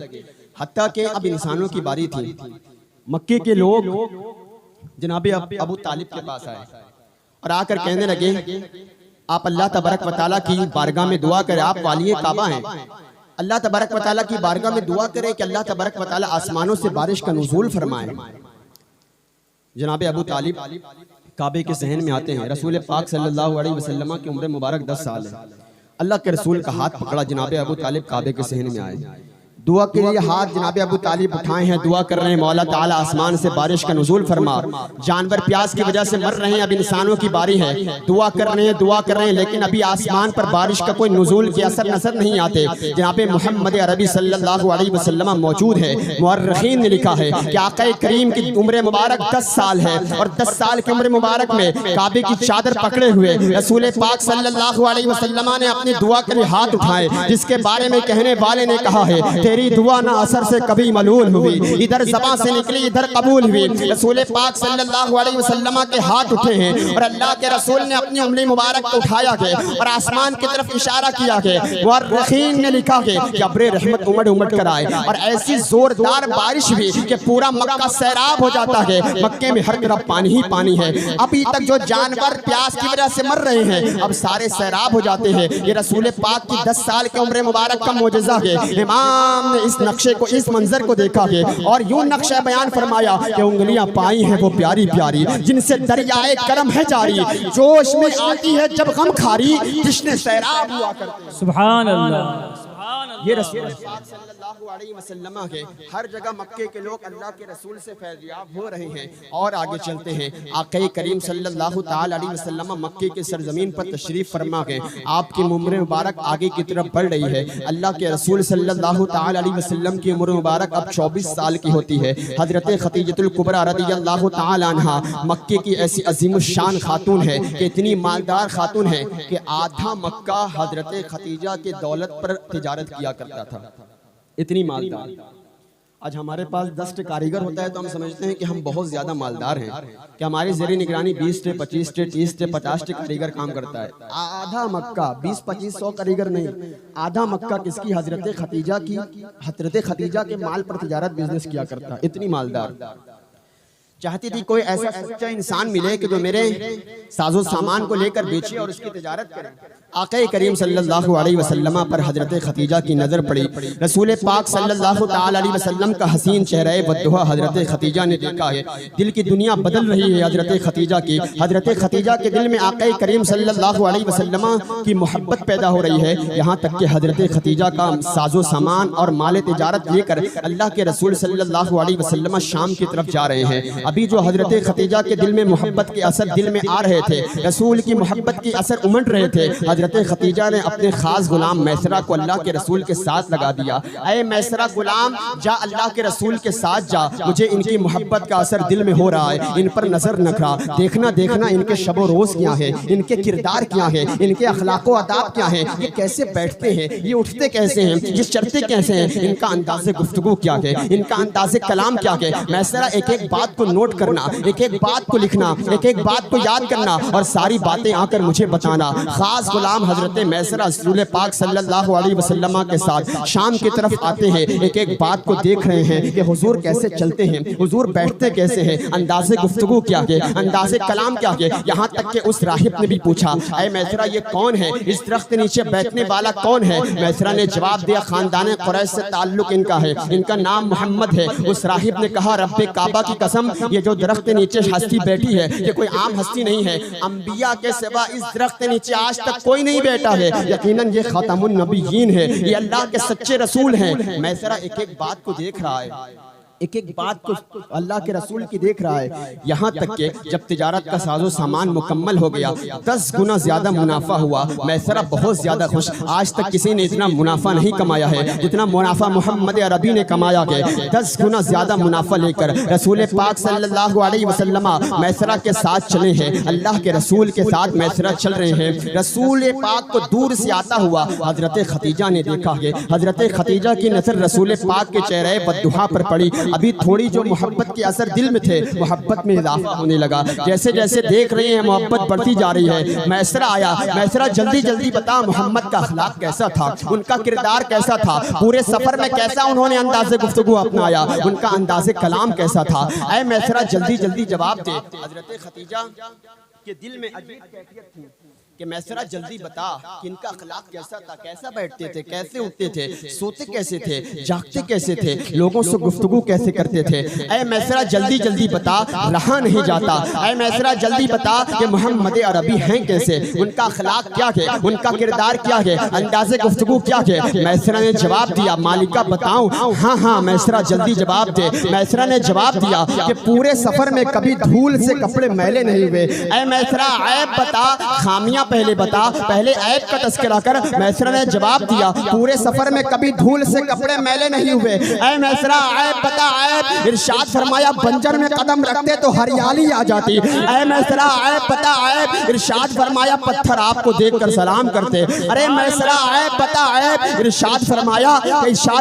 हत्ता कि अब इंसानों की बारी थी। मक्के के लोग जनाबे अबू तालिब के पास आए और आकर कहने लगे, आप अल्लाह तबारक व तआला की बारगाह में दुआ करें, आप वाली काबा हैं, अल्लाह तबारक व तआला की बारगाह में दुआ करें कि अल्लाह तबारक व तआला आसमानों से बारिश का नुज़ूल फरमाए। जनाब अबू तालिब काबे के सहन में आते हैं। रसूल पाक सल्लल्लाहु अलैहि वसल्लम की उम्र मुबारक 10 साल है। अल्लाह के रसूल का हाथ पकड़ा, जनाब अबू तालिब काबे के सहन में आए, दुआ के लिए हाथ जनाब अबू तालिब उठाए हैं, दुआ कर रहे हैं, मौला ताला आसमान से बारिश का नुज़ूल फरमा। जानवर प्यास की वजह से मर रहे हैं, अब इंसानों की बारी है, दुआ कर रहे हैं, लेकिन अभी आसमान पर बारिश का कोई नुज़ूल के असर नजर नहीं आते। जनाब मोहम्मद अरबी सल्लल्लाहु अलैहि वसल्लम मौजूद है। मुअर्रिखीन ने लिखा है कि आक़ा करीम की उम्र मुबारक 10 साल है और 10 साल की उम्र मुबारक में काबे की चादर पकड़े हुए रसूल पाक सल्लल्लाहु अलैहि वसल्लम ने अपनी दुआ के लिए हाथ उठाए, जिसके बारे में कहने वाले ने कहा है, तेरी दुआ ना असर से कभी मलूल हुई, इधर ज़बां से निकली इधर कबूल हुई। रसूल पाक सल्लल्लाहु अलैहि वसल्लम के हाथ उठे हैं और अल्लाह के रसूल ने अपनी उंगली मुबारक को उठाया के और आसमान की तरफ इशारा किया के मुअर्रिखीन ने लिखा के कि अब्रे रहमत उमड़ उमड़ कर आए और ऐसी जोरदार बारिश हुई कि पूरा मक्का सैराब हो जाता है। मक्के में हर तरफ पानी ही पानी है। अभी तक जो जानवर प्यास की वजह से मर रहे हैं अब सारे सैराब हो जाते हैं। ये रसूल पाक की 10 साल की उम्र मुबारक का मोजज़ा है। इमाम ने इस नक्शे को, इस मंजर को देखा है और यूं नक्शा बयान फरमाया कि उंगलियां पाई हैं वो प्यारी प्यारी जिनसे दरियाए करम है जारी, जोश में आती है जब गम खारी, जिसने सैराब हुआ करते। सुभान अल्लाह। ये रसूल पाक सल्लल्लाहु अलैहि वसल्लम के हर जगह मक्के के लोग अल्लाह के रसूल से फैज़याब हो रहे हैं। और आगे चलते हैं, आक़ा करीम सल्लल्लाहु ताला अलैहि वसल्लम मक्के के सरजमीन पर तशरीफ़ फरमा गए। आपकी उम्र मुबारक आगे की तरफ बढ़ रही है। अल्लाह के रसूल सल्लल्लाहु ताला अलैहि वसल्लम की उम्र मुबारक अब 24 साल की होती है। हज़रत खदीजतुल कुबरा रज़ियल्लाहु ताला अन्हा मक्के की ऐसी अज़ीमुश्शान खातून है कि इतनी मालदार खातून है कि आधा मक्का हज़रत खदीजा के दौलत पर तिजारत किया करता था, इतनी मालदार। आज हमारे पास 10 कारीगर होता है तो हम समझते हैं कि हम बहुत ज़्यादा मालदार हैं कि हमारी ज़ेरी निगरानी 20 से 25 से 30 से 50 कारीगर काम करता है। आधा मक्का 20-25-100 कारीगर नहीं, आधा मक्का किसकी? हज़रत खदीजा की। हज़रत खदीजा के माल पर तिजारत बिजनेस किया करता है, इतनी मालदार। चाहती थी कोई ऐसा सच्चा इंसान मिले कि जो मेरे साजो सामान को लेकर बेचे और उसकी तिजारत करे। आक़ा करीम सल्लल्लाहु अलैहि वसल्लम पर हज़रत खदीजा की नज़र पड़ी। रसूल पाक सल्लल्लाहु ताला अलैहि वसल्लम का हसीन चेहरा बद्दुहा हज़रत खदीजा ने देखा है। दिल की दुनिया बदल रही है हज़रत खदीजा की। हज़रत खदीजा के दिल में आक़ा करीम सल्लल्लाहु अलैहि वसल्लम की मोहब्बत पैदा हो रही है। यहाँ तक कि हज़रत खदीजा का साजो सामान और माल तिजारत लेकर अल्लाह के रसूल सल्लल्लाहु अलैहि वसल्लम शाम की तरफ जा रहे हैं। अभी जो हज़रत खदीजा के दिल में मोहब्बत के असर दिल में आ रहे थे, रसूल की मोहब्बत के असर उमड़ रहे थे। हज़रत खदीजा ने अपने खास गुलाम मैसरा को अल्लाह के रसूल के साथ लगा दिया। ऐ मैसरा गुलाम, जा अल्लाह के रसूल के साथ जा, मुझे इनकी मोहब्बत का असर दिल में हो रहा है। इन पर नजर नखरा देखना देखना इनके शबो रोज क्या है, इनके किरदार क्या है, इनके अखलाको अदाब क्या है, ये कैसे बैठते हैं, ये उठते कैसे हैं, ये चलते कैसे हैं, इनका अंदाज़े गुफ्तगू क्या है, इनका अंदाज़े कलाम क्या है। मैसरा एक एक बात को नोट करना, एक एक बात को लिखना, एक एक बात को याद करना और सारी बातें आकर मुझे बताना। खास गुलाम हज़रत मैसरा रसूल पाक सल्लल्लाहु अलैहि वसल्लम के साथ शाम की तरफ आते हैं। एक एक बात को देख रहे हैं कि हुजूर कैसे चलते हैं, हुजूर बैठते कैसे हैं, अंदाज़े गुफ्तगू क्या है, अंदाज़े कलाम क्या है। यहाँ तक कि उस राहिब ने भी पूछा, ऐ मैसरा ये कौन है, इस दरख्त के नीचे बैठने वाला कौन है। मैसरा ने जवाब दिया, खानदान कुरैश से ताल्लुक इनका है, इनका नाम मोहम्मद है। उस राहिब ने कहा, रब्बे काबा की कसम, ये जो दरख्त के नीचे हस्ती बैठी है ये कोई आम हस्ती नहीं है। अंबिया के सिवा इस दरख्त के नीचे आज तक कोई नहीं बैठा है। यकीनन ये खातमुन नबीयीन है, ये अल्लाह के सच्चे रसूल हैं। मैसरा एक एक बात को देख रहा है, एक एक बात को अल्लाह के रसूल की देख रहा है। यहाँ तक कि जब तिजारत का साजो सामान मुकम्मल हो गया, 10 गुना ज्यादा मुनाफा हुआ। मैसरा बहुत ज्यादा खुश, आज तक किसी ने इतना मुनाफा नहीं कमाया है जितना मुनाफा मोहम्मद अरबी ने कमाया है। 10 गुना ज्यादा मुनाफा लेकर रसूल पाक सल्लल्लाहु अलैहि वसल्लम मैसरा के साथ चले हैं। अल्लाह के रसूल के साथ मैसरा चल रहे हैं। रसूल पाक को दूर से आता हुआ हजरत खदीजा ने देखा है। हजरत खदीजा की नजर रसूल पाक के चेहरे बद्दुहा पर पड़ी। अभी थोड़ी जो मोहब्बत के असर दिल में थे, मोहब्बत में इजाफा होने लगा। जैसे जैसे देख रहे हैं मोहब्बत बढ़ती जा रही है। मैसरा आया, मैसरा जल्दी जल्दी बता मोहम्मद का अखलाक कैसा था, उनका किरदार कैसा था, पूरे सफर में कैसा उन्होंने अंदाज़े गुफ्तगू अपनाया, उनका अंदाज़े कलाम कैसा था। ऐ मैसरा जल्दी जल्दी जवाब दे। हजरत खदीजा के दिल में अजीब कैफियत थी कि मैसरा जल्दी बता कि इनका अखलाक कैसा था, कैसा बैठते थे, कैसे उठते थे, सोते कैसे थे, जागते कैसे थे, लोगों से गुफ्तगू कैसे करते थे। ऐ मैसरा जल्दी जल्दी बता, रहा नहीं जाता। ऐ मैसरा जल्दी बता कि मोहम्मद अरबी हैं कैसे, उनका अखलाक क्या है, उनका किरदार क्या है, अंदाज़े गुफ्तगू क्या है। मैसरा ने जवाब दिया, मालिका बताऊं? हाँ हाँ मैसरा जल्दी जवाब दे। मैसरा ने जवाब दिया कि पूरे सफर में कभी धूल से कपड़े मैले नहीं हुए। ऐ मैसरा ऐब बता, खामियां पहले बता, पहले ऐब का तस्करा कर। मैसरा ने जवाब दिया, पूरे सफर में कभी धूल से कपड़े मैले नहीं हुए। ऐ मैसरा ऐब बता ऐब। इरशाद फरमाया, बंजर में कदम रखते तो हरियाली आ जाती। ऐ मैसरा ऐब बता ऐब। इरशाद फरमाया, पत्थर आपको देखकर सलाम करते। अरे मैसरा ऐब बता ऐब। इरशाद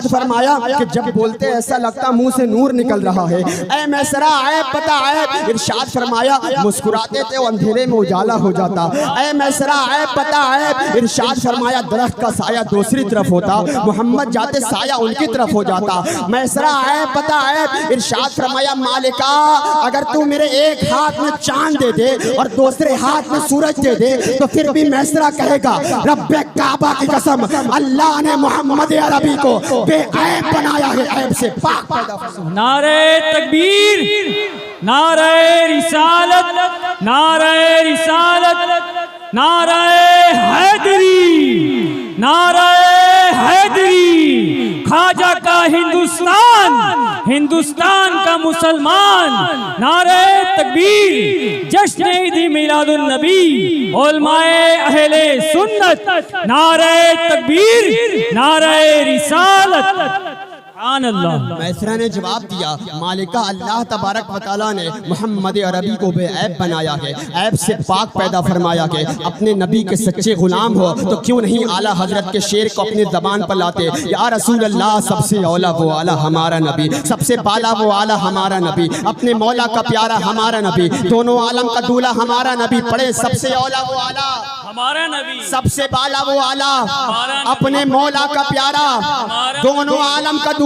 फरमाया कि जब बोलते ऐसा लगता मुंह से नूर निकल रहा है। ऐ मैसरा ऐब बता ऐब। इरशाद फरमाया, मुस्कुराते थे अंधेरे में उजाला हो जाता। ऐ मैसरा ऐब बता ऐब। इरशाद फरमाया, दरख्त का साया दूसरी तरफ होता, मोहम्मद जाते साया उनकी तरफ हो जाता। मैसरा ऐब बता ऐब। इरशाद फरमाया, मालिका अगर तू मेरे एक हाथ में चांद दे दे और दूसरे हाथ में सूरज दे दे तो फिर भी मैसरा कहेगा, रब्बे काबा की कसम, अल्लाह ने मोहम्मद अरबी को बेऐब बनाया है, ऐब से पाक पैदा फरमाया। नारे तकबीर, नारे रिसालत, नारे रिसालत, नारे हैदरी, नारे हैदरी। ख्वाजा का हिंदुस्तान, हिंदुस्तान का मुसलमान। नारे तकबीर, जश्न ईद मिलादुन नबी, उलमाए अहले सुन्नत। नारे तकबीर, नारे रिसालत। मैसरा ने जवाब दिया, मालिका अल्लाह तबारक व तआला ने मोहम्मद अरबी को बेऐब बनाया है, ऐब से पाक पैदा फरमाया है। अपने नबी के सच्चे गुलाम हो तो क्यों नहीं आला हजरत के शेर को अपनी जबान पर लाते। या रसूल अल्लाह, सबसे औला वो आला हमारा नबी, सबसे बाला वो आला हमारा नबी, अपने मौला का प्यारा हमारा नबी, दोनों आलम का दूल्हा हमारा नबी। पढ़े, सबसे औला वो आला हमारा नबी, सबसे बाला वो आला, अपने मौला का प्यारा, दोनों आलम का दूल्हा।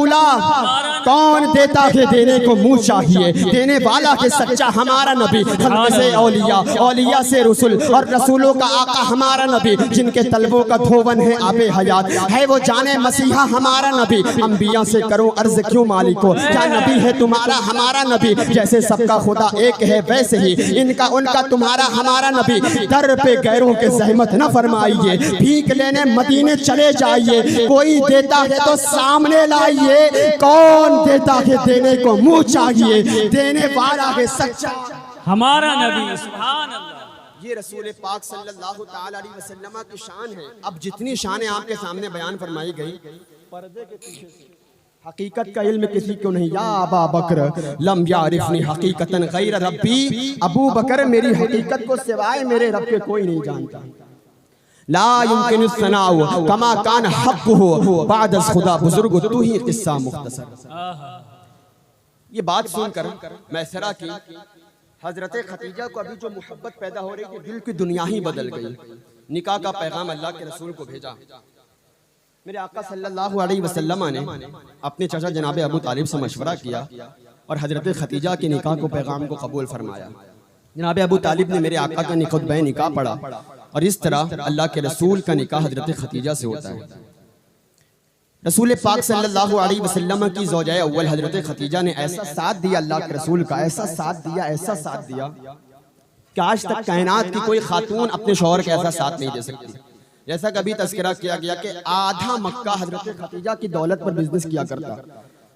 कौन देता है देने को मुंह चाहिए, देने वाला है सच्चा हमारा नबी। खल्क से औलिया, औलिया से रसूल और रसूलों का आका हमारा नबी, जिनके तलबों का धोवन है आबे हयात, है वो जाने मसीहा हमारा नबी। अंबिया से करो अर्ज क्यों मालिको, क्या नबी है तुम्हारा हमारा नबी। जैसे सबका खुदा एक है वैसे ही इनका उनका तुम्हारा हमारा नबी। दर पे गैरों के जहमत न फरमाइए, भीख लेने मदीने चले जाइए। कोई देता है तो सामने लाइए, कौन देता है देने को मुंह चाहिए, देने वाला है सच्चा हमारा नबी। सुभान अल्लाह। ये रसूल पाक सल्लल्लाहु ताला अलैहि वसल्लम की शान है। अब जितनी शान आपके सामने बयान फरमाई गई, पर्दे के पीछे से हकीकत का इल्म किसी को नहीं। या अबा बकर लम यारिफनी हकीकतन गैर रब्बी, अबू बकर मेरी हकीकत को सिवाय मेरे रब के कोई नहीं जानता। ला युमकिन सनाउ कमा कान हक़्क़ुहु बाद खुदा बुजुर्ग तू ही किस्सा मुख्तसर। ये बात सुनकर मैसरा की हजरत खतीजा को अभी जो मोहब्बत पैदा हो रही थी, दिल की दुनिया ही बदल गई। निकाह का पैगाम अल्लाह के रसूल को भेजा। मेरे आका सल्लल्लाहु अलैहि वसल्लम ने अपने चाचा जनाब अबू तालिब से मशवरा किया और हजरत खतीजा के निकाह को पैगाम को कबूल फरमाया। जनाब अबू तालिब ने मेरे आका का खुतबा निकाह पढ़ा और इस तरह अल्लाह के रसूल का निकाह हजरत खतीजा से होता है। रसूल पाक सल्लल्लाहु अलैहि वसल्लम की ज़ौजाए अव्वल हजरत खतीजा ने ऐसा साथ दिया अल्लाह के रसूल का, ऐसा साथ दिया, ऐसा साथ दिया कि आज तक कायनात की कोई खातून अपने शौहर का ऐसा साथ नहीं दे सकती। जैसा कभी तस्करा किया गया कि आधा मक्का हजरत खतीजा की दौलत पर बिजनेस किया करता।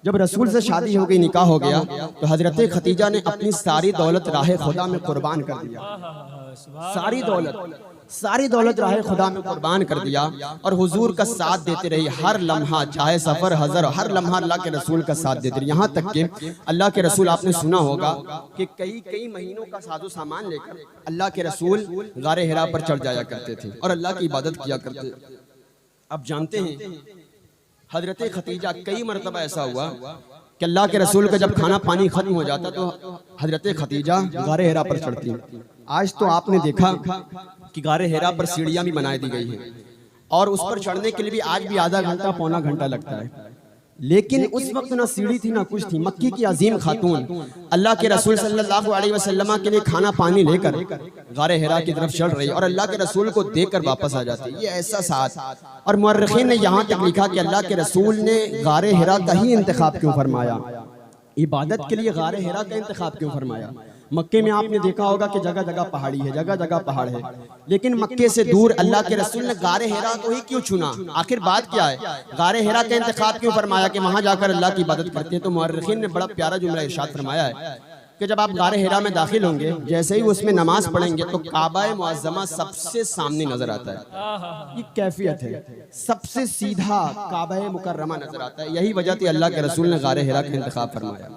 जब रसूल से शादी हो गई, निकाह हो गया, तो हजरत खतीजा ने अपनी सारी दौलत राह खुदा में कुर्बान कर दिया। सारी दौलत राह खुदा में कुर्बान कर दिया और हुजूर का साथ देते रही। हर लम्हा, चाहे सफर हजर, हर लम्हा अल्लाह के रसूल का साथ देते रही। यहाँ तक कि अल्लाह के रसूल, आपने सुना होगा कि कई महीनों का साजो सामान लेकर अल्लाह के रसूल गारे हिरा पर चढ़ जाया करते थे और अल्लाह की इबादत किया करते। अब जानते हैं हजरत खतीजा कई मरतबा ऐसा हुआ कि अल्लाह के रसूल का जब खाना पानी खत्म हो जाता तो हजरत खतीजा गारे हिरा पर चढ़ती। आज तो आपने देखा कि गारे हिरा पर सीढ़ियां भी बनाई दी गई हैं और उस पर चढ़ने के लिए भी आज भी आधा घंटा पौना घंटा लगता है। लेकिन उस वक्त ना सीढ़ी थी ना कुछ थी। मक्की की अजीम खातून अल्लाह के रसूल सल्लल्लाहु अलैहि वसल्लम के लिए खाना पानी लेकर गारे हिरा की तरफ चढ़ रही और अल्लाह के रसूल को देखकर वापस आ जाती। ये ऐसा साथ। और मुअर्रिखीन ने यहाँ तक लिखा कि अल्लाह के रसूल ने गारे हिरा का ही इंतखाब क्यों फरमाया, इबादत के लिए गारे हिरा का इंतखाब क्यों फरमाया। मक्के में आपने देखा होगा कि जगह जगह पहाड़ी है, जगह जगह पहाड़ है, लेकिन मक्के से दूर अल्लाह के रसूल ने गारे हिरा को ही क्यों चुना। आखिर बात क्या है, गारे हिरा का इंतखाब क्यों फरमाया कि वहां जाकर अल्लाह की इबादत करते हैं। तो मुअर्रिखीन ने बड़ा प्यारा जुमला इरशाद फरमाया है कि जब आप गारे हिरा में दाखिल होंगे, जैसे ही उसमें नमाज पढ़ेंगे तो काबा मुअज़्ज़मा सबसे सामने नजर आता है। ये कैफियत है, सबसे सीधा काबा मुकर्रमा नजर आता है। यही वजह थी अल्लाह के रसूल ने गारे हिरा का इंतखाब फरमाया।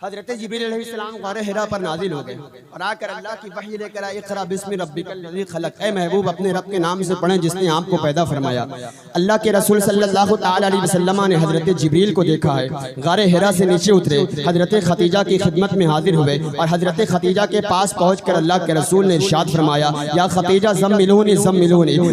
हजरत जिब्रील अलैहिस्सलाम गारे हिरा पर नाजिल हो गए और आकर अल्लाह की वही लेकर आए, इक़रा बिस्मि रब्बिकल लज़ी खलक़, ऐ महबूब अपने रब के नाम से पढ़ें जिसने आपको पैदा फरमाया। अल्लाह के रसूल सल्लल्लाहु तआला अलैहि वसल्लम ने हजरत जिब्रील को देखा है, गारे हिरा से नीचे उतरे, हजरत खतीजा की खिदमत में हाजिर हुए और हजरत खतीजा के पास पहुंचकर अल्लाह के रसूल ने इरशाद फरमाया, या खतीजा ज़म्मिलूनी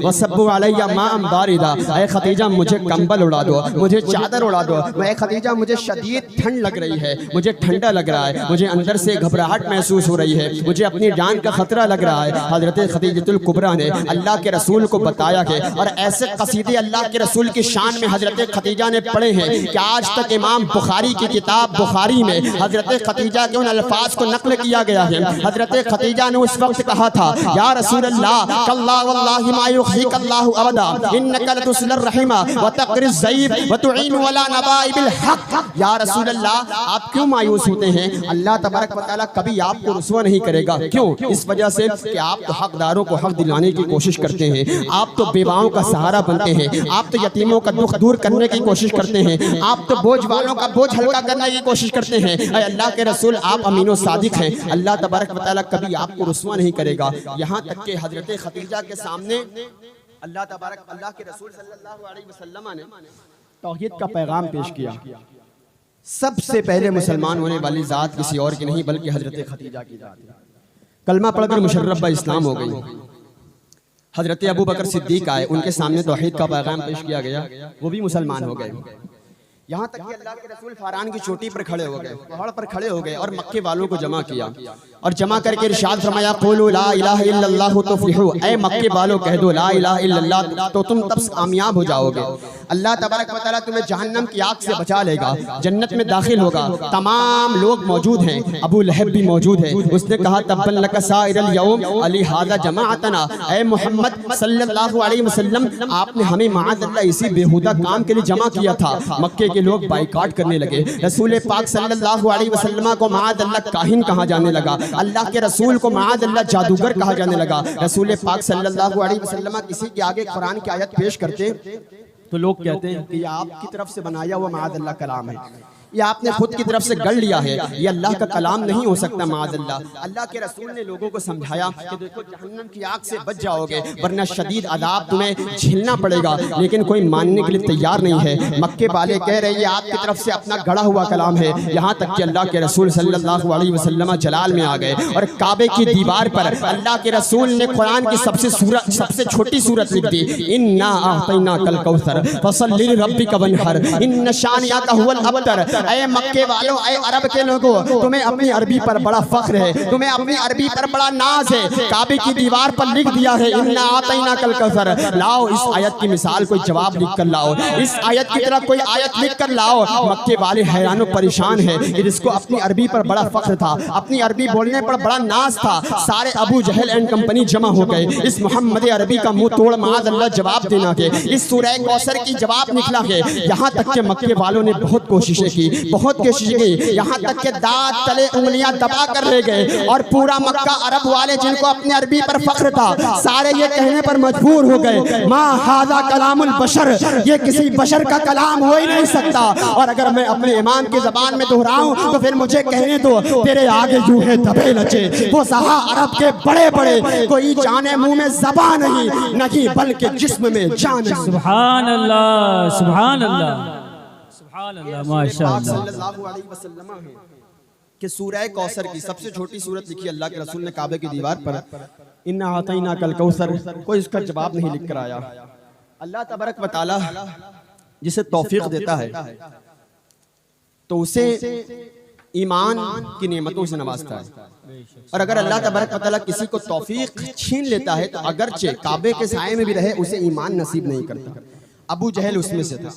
वसब्बू अलैया माअन बारिदा, ऐ खतीजा मुझे कंबल उड़ा दो, मुझे चादर उड़ा दो, ऐ खतीजा मुझे शदीद ठंड लग रही है, मुझे ठंडा लग रहा है, मुझे अंदर से घबराहट महसूस हो रही है, मुझे अपनी जान का खतरा लग रहा है। हजरत खदीजतुल कुबरा ने अल्लाह के रसूल को बताया कि और ऐसे कसीदे अल्लाह के रसूल की शान में हजरत खदीजा ने पढ़े हैं कि आज तक इमाम बुखारी की किताब बुखारी में हजरत खदीजा के उन अल्फाज को नकल किया गया है। हजरत खदीजा ने उस वक्त कहा था, या रसूल अल्लाह कल्ला वल्लाहि मा युखीकल्लाहु अबदा इन्नका लतुसिलुर रहिमा व तक़रिज़ ज़ईफ़ व तुईनु अला नवाइबिल हक़। या रसूल अल्लाह आप क्यों मायूस होते हैं? अल्लाह तबारक व तआला कभी आपको रुसवा नहीं करेगा। क्यों? इस वजह से कि आप तो हकदारों को हक दिलाने की कोशिश करते हैं, आप तो बेवाओं का सहारा बनते हैं, आप तो यतीमों का दुख दूर करने की कोशिश करते हैं, आप तो बोझ वालों का बोझ हल्का करने की कोशिश करते हैं। अल्लाह के रसूल आप अमीनो सादिक हैं, अल्लाह तबारक व तआला कभी आपको रुसवा नहीं करेगा। यहाँ तक कि हजरत खदीजा के सामने अल्लाह के रसूल सल्लल्लाहु अलैहि वसल्लम ने तौहीद का पैगाम पेश किया। सबसे पहले मुसलमान होने वाली जात किसी और की नहीं बल्कि हजरत खदीजा की जात है। कलमा पढ़कर मुशर्रफ बा इस्लाम हो गई। हजरत अबू बकर सिद्दीक आए, उनके सामने तौहीद का पैगाम पेश किया गया, वो भी मुसलमान हो गए। यहाँ तक कि अल्लाह के रसूल फारान की चोटी पर खड़े हो गए, पहाड़ पर खड़े हो गए और मक्के वालों को जमा किया और जमा करके इरशाद फरमाया, क़ूलू ला इलाहा इल्लल्लाहु तुफ़्लिहू, ऐ मक्के वालों कह दो ला इलाहा इल्लल्लाह तो तुम तब कामयाब हो जाओगे। अल्लाह तबारक व तआला तुम्हें जहन्नम की आग से बचा लेगा, जन्नत में दाखिल होगा। तमाम लोग मौजूद हैं, अबू लहब भी मौजूद है। उसने कहा तब्बन लका साइरल यौम अली हाज़ा जमाअतना, ऐ मोहम्मद सल्लल्लाहु अलैहि वसल्लम आपने हमें माअज़ल्लाह इसी बेहुदा काम के लिए जमा किया था। मक्के के लोग बाइकाट करने लगे। रसूल पाक सल्लल्लाहु अलैहि वसल्लम को माअज़ल्लाह काहिन कहा जाने लगा, अल्लाह के रसूल को माअज़ल्लाह जादूगर कहा जाने लगा। रसूल पाक सल्लल्लाहु अलैहि वसल्लम किसी के आगे कुरान की आयत पेश करते तो लोग कहते हैं कि ये आपकी तरफ से बनाया हुआ माअज़ल्लाह कलाम है, ये आपने खुद की तरफ से गढ़ लिया है, ये अल्लाह का कलाम नहीं हो सकता माअज़ल्लाह। अल्लाह के रसूल ने लोगों को समझाया कि देखो जहन्नम की आग से बच जाओगे वरना शदीद अदाब तुम्हें झेलना पड़ेगा, लेकिन कोई मानने के लिए तैयार नहीं है। मक्के वाले कह रहे हैं ये आपकी तरफ से अपना गढ़ा हुआ कलाम है। यहाँ तक कि अल्लाह के रसूल सल्लल्लाहु अलैहि वसल्लम जलाल में आ गए और काबे की दीवार पर अल्लाह के रसूल ने कुरान की सबसे छोटी सूरत लिख दी, इन्ना अअतैनाकल कौसर फसल्लि लिरब्बिका वन्हर इन्न शानिअका हुवल अबतर। ऐ मक्के वालों, ऐ अरब के लोगों, तुम्हें अपनी अरबी पर बड़ा फख्र है, तुम्हें अपनी अरबी पर बड़ा नाज है। काबे की दीवार पर लिख दिया है इन्ना आतैनाकल कौसर। लाओ इस आयत की मिसाल कोई जवाब लिख कर लाओ, इस आयत की तरह कोई आयत लिख कर लाओ। मक्के वाले हैरान परेशान है कि जिसको अपनी अरबी पर बड़ा फख्र था, अपनी अरबी बोलने पर बड़ा नाज था, सारे अबू जहल एंड कंपनी जमा हो गए इस मोहम्मद अरबी का मुंह तोड़ माअज़ल्लाह जवाब देना के, इस सूरह कौसर की जवाब निकला है। यहाँ तक के मक्के वालों ने बहुत कोशिशें की, बहुत कोशिश की, यहाँ तक के दांत तले उंगलियां दबा कर ले गए और पूरा मक्का अरब वाले जिनको अपने अरबी पर फख्र था सारे ये कहने पर मजबूर हो गए, मा हाज़ा कलामुल बशर, ये किसी बशर का कलाम हो ही नहीं सकता। और अगर मैं अपने इमाम की ज़बान में दोहराऊं तो फिर मुझे कहने दो, तेरे आगे यूं है दबे नचे वो सहा अरब के बड़े बड़े, कोई जाने मुंह में ज़बान नहीं बल्कि जिस्म में जान। सुभान अल्लाह, सुभान अल्लाह, सल्लल्लाहु अलैहि वसल्लम है कि सूरह कौसर की सबसे छोटी सूरत लिखी अल्लाह के रसूल ने काबे की दीवार पर, इन्ना आतैनाकल कौसर। कोई इसका जवाब नहीं लिख कर आया। अल्लाह तबारक व तआला जिसे तौफीक देता है तो उसे ईमान की नेमतों से नवाजता है, और अगर अल्लाह तबारक व तआला किसी को तौफीक छीन लेता है तो अगरचे काबे के साए में भी रहे उसे ईमान नसीब नहीं करता। अबू जहल उसमें से था,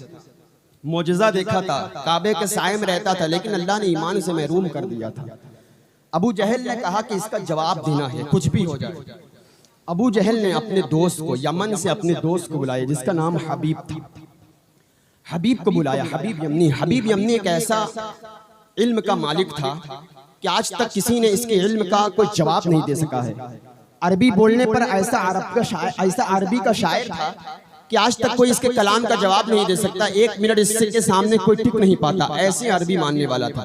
मौजज़ा देखा था, काबे के साए में रहता था, लेकिन अल्लाह ने ईमान से महरूम कर दिया था। अबू जहल ने कहा कि इसका जवाब देना है कुछ भी हो जाए। अबू जहल ने अपने दोस्त को, यमन से अपने दोस्त को बुलाया जिसका नाम हबीब था। हबीब को बुलाया, हबीब यमनी एक ऐसा इल्म का मालिक था कि आज तक किसी ने इसके इल्म का कोई जवाब नहीं दे सका है। अरबी बोलने पर ऐसा अरबी का शायर था कि आज तक कोई इसके कलाम का जवाब नहीं दे सकता, 1 मिनट इसके सामने कोई टिक नहीं पाता, ऐसे अरबी मानने वाला था।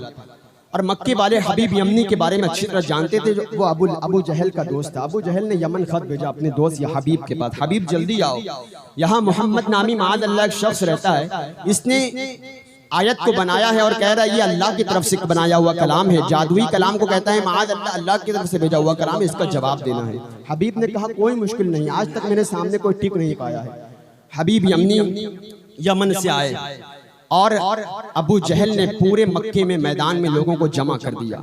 और मक्के वाले हबीब यमनी के बारे में अच्छी तरह जानते थे। वो अबू जहल का दोस्त था। अबू जहल ने यमन खत भेजा अपने दोस्त या हबीब के पास, हबीब जल्दी आओ, यहाँ मोहम्मद नामी माद अल्लाह एक शख्स रहता है, इसने आयत को बनाया है और कह रहा है ये अल्लाह की तरफ से बनाया हुआ कलाम है, जादुई कलाम को कहता है, माद अल्लाह, अल्लाह की तरफ से भेजा हुआ कलाम है, इसका जवाब देना है। हबीब ने कहा कोई मुश्किल नहीं, आज तक मेरे सामने कोई टिक नहीं पाया है। हबीब यमनी यमन से आए और अबू जहल ने पूरे मक्के में मैदान में लोगों को जमा कर दिया।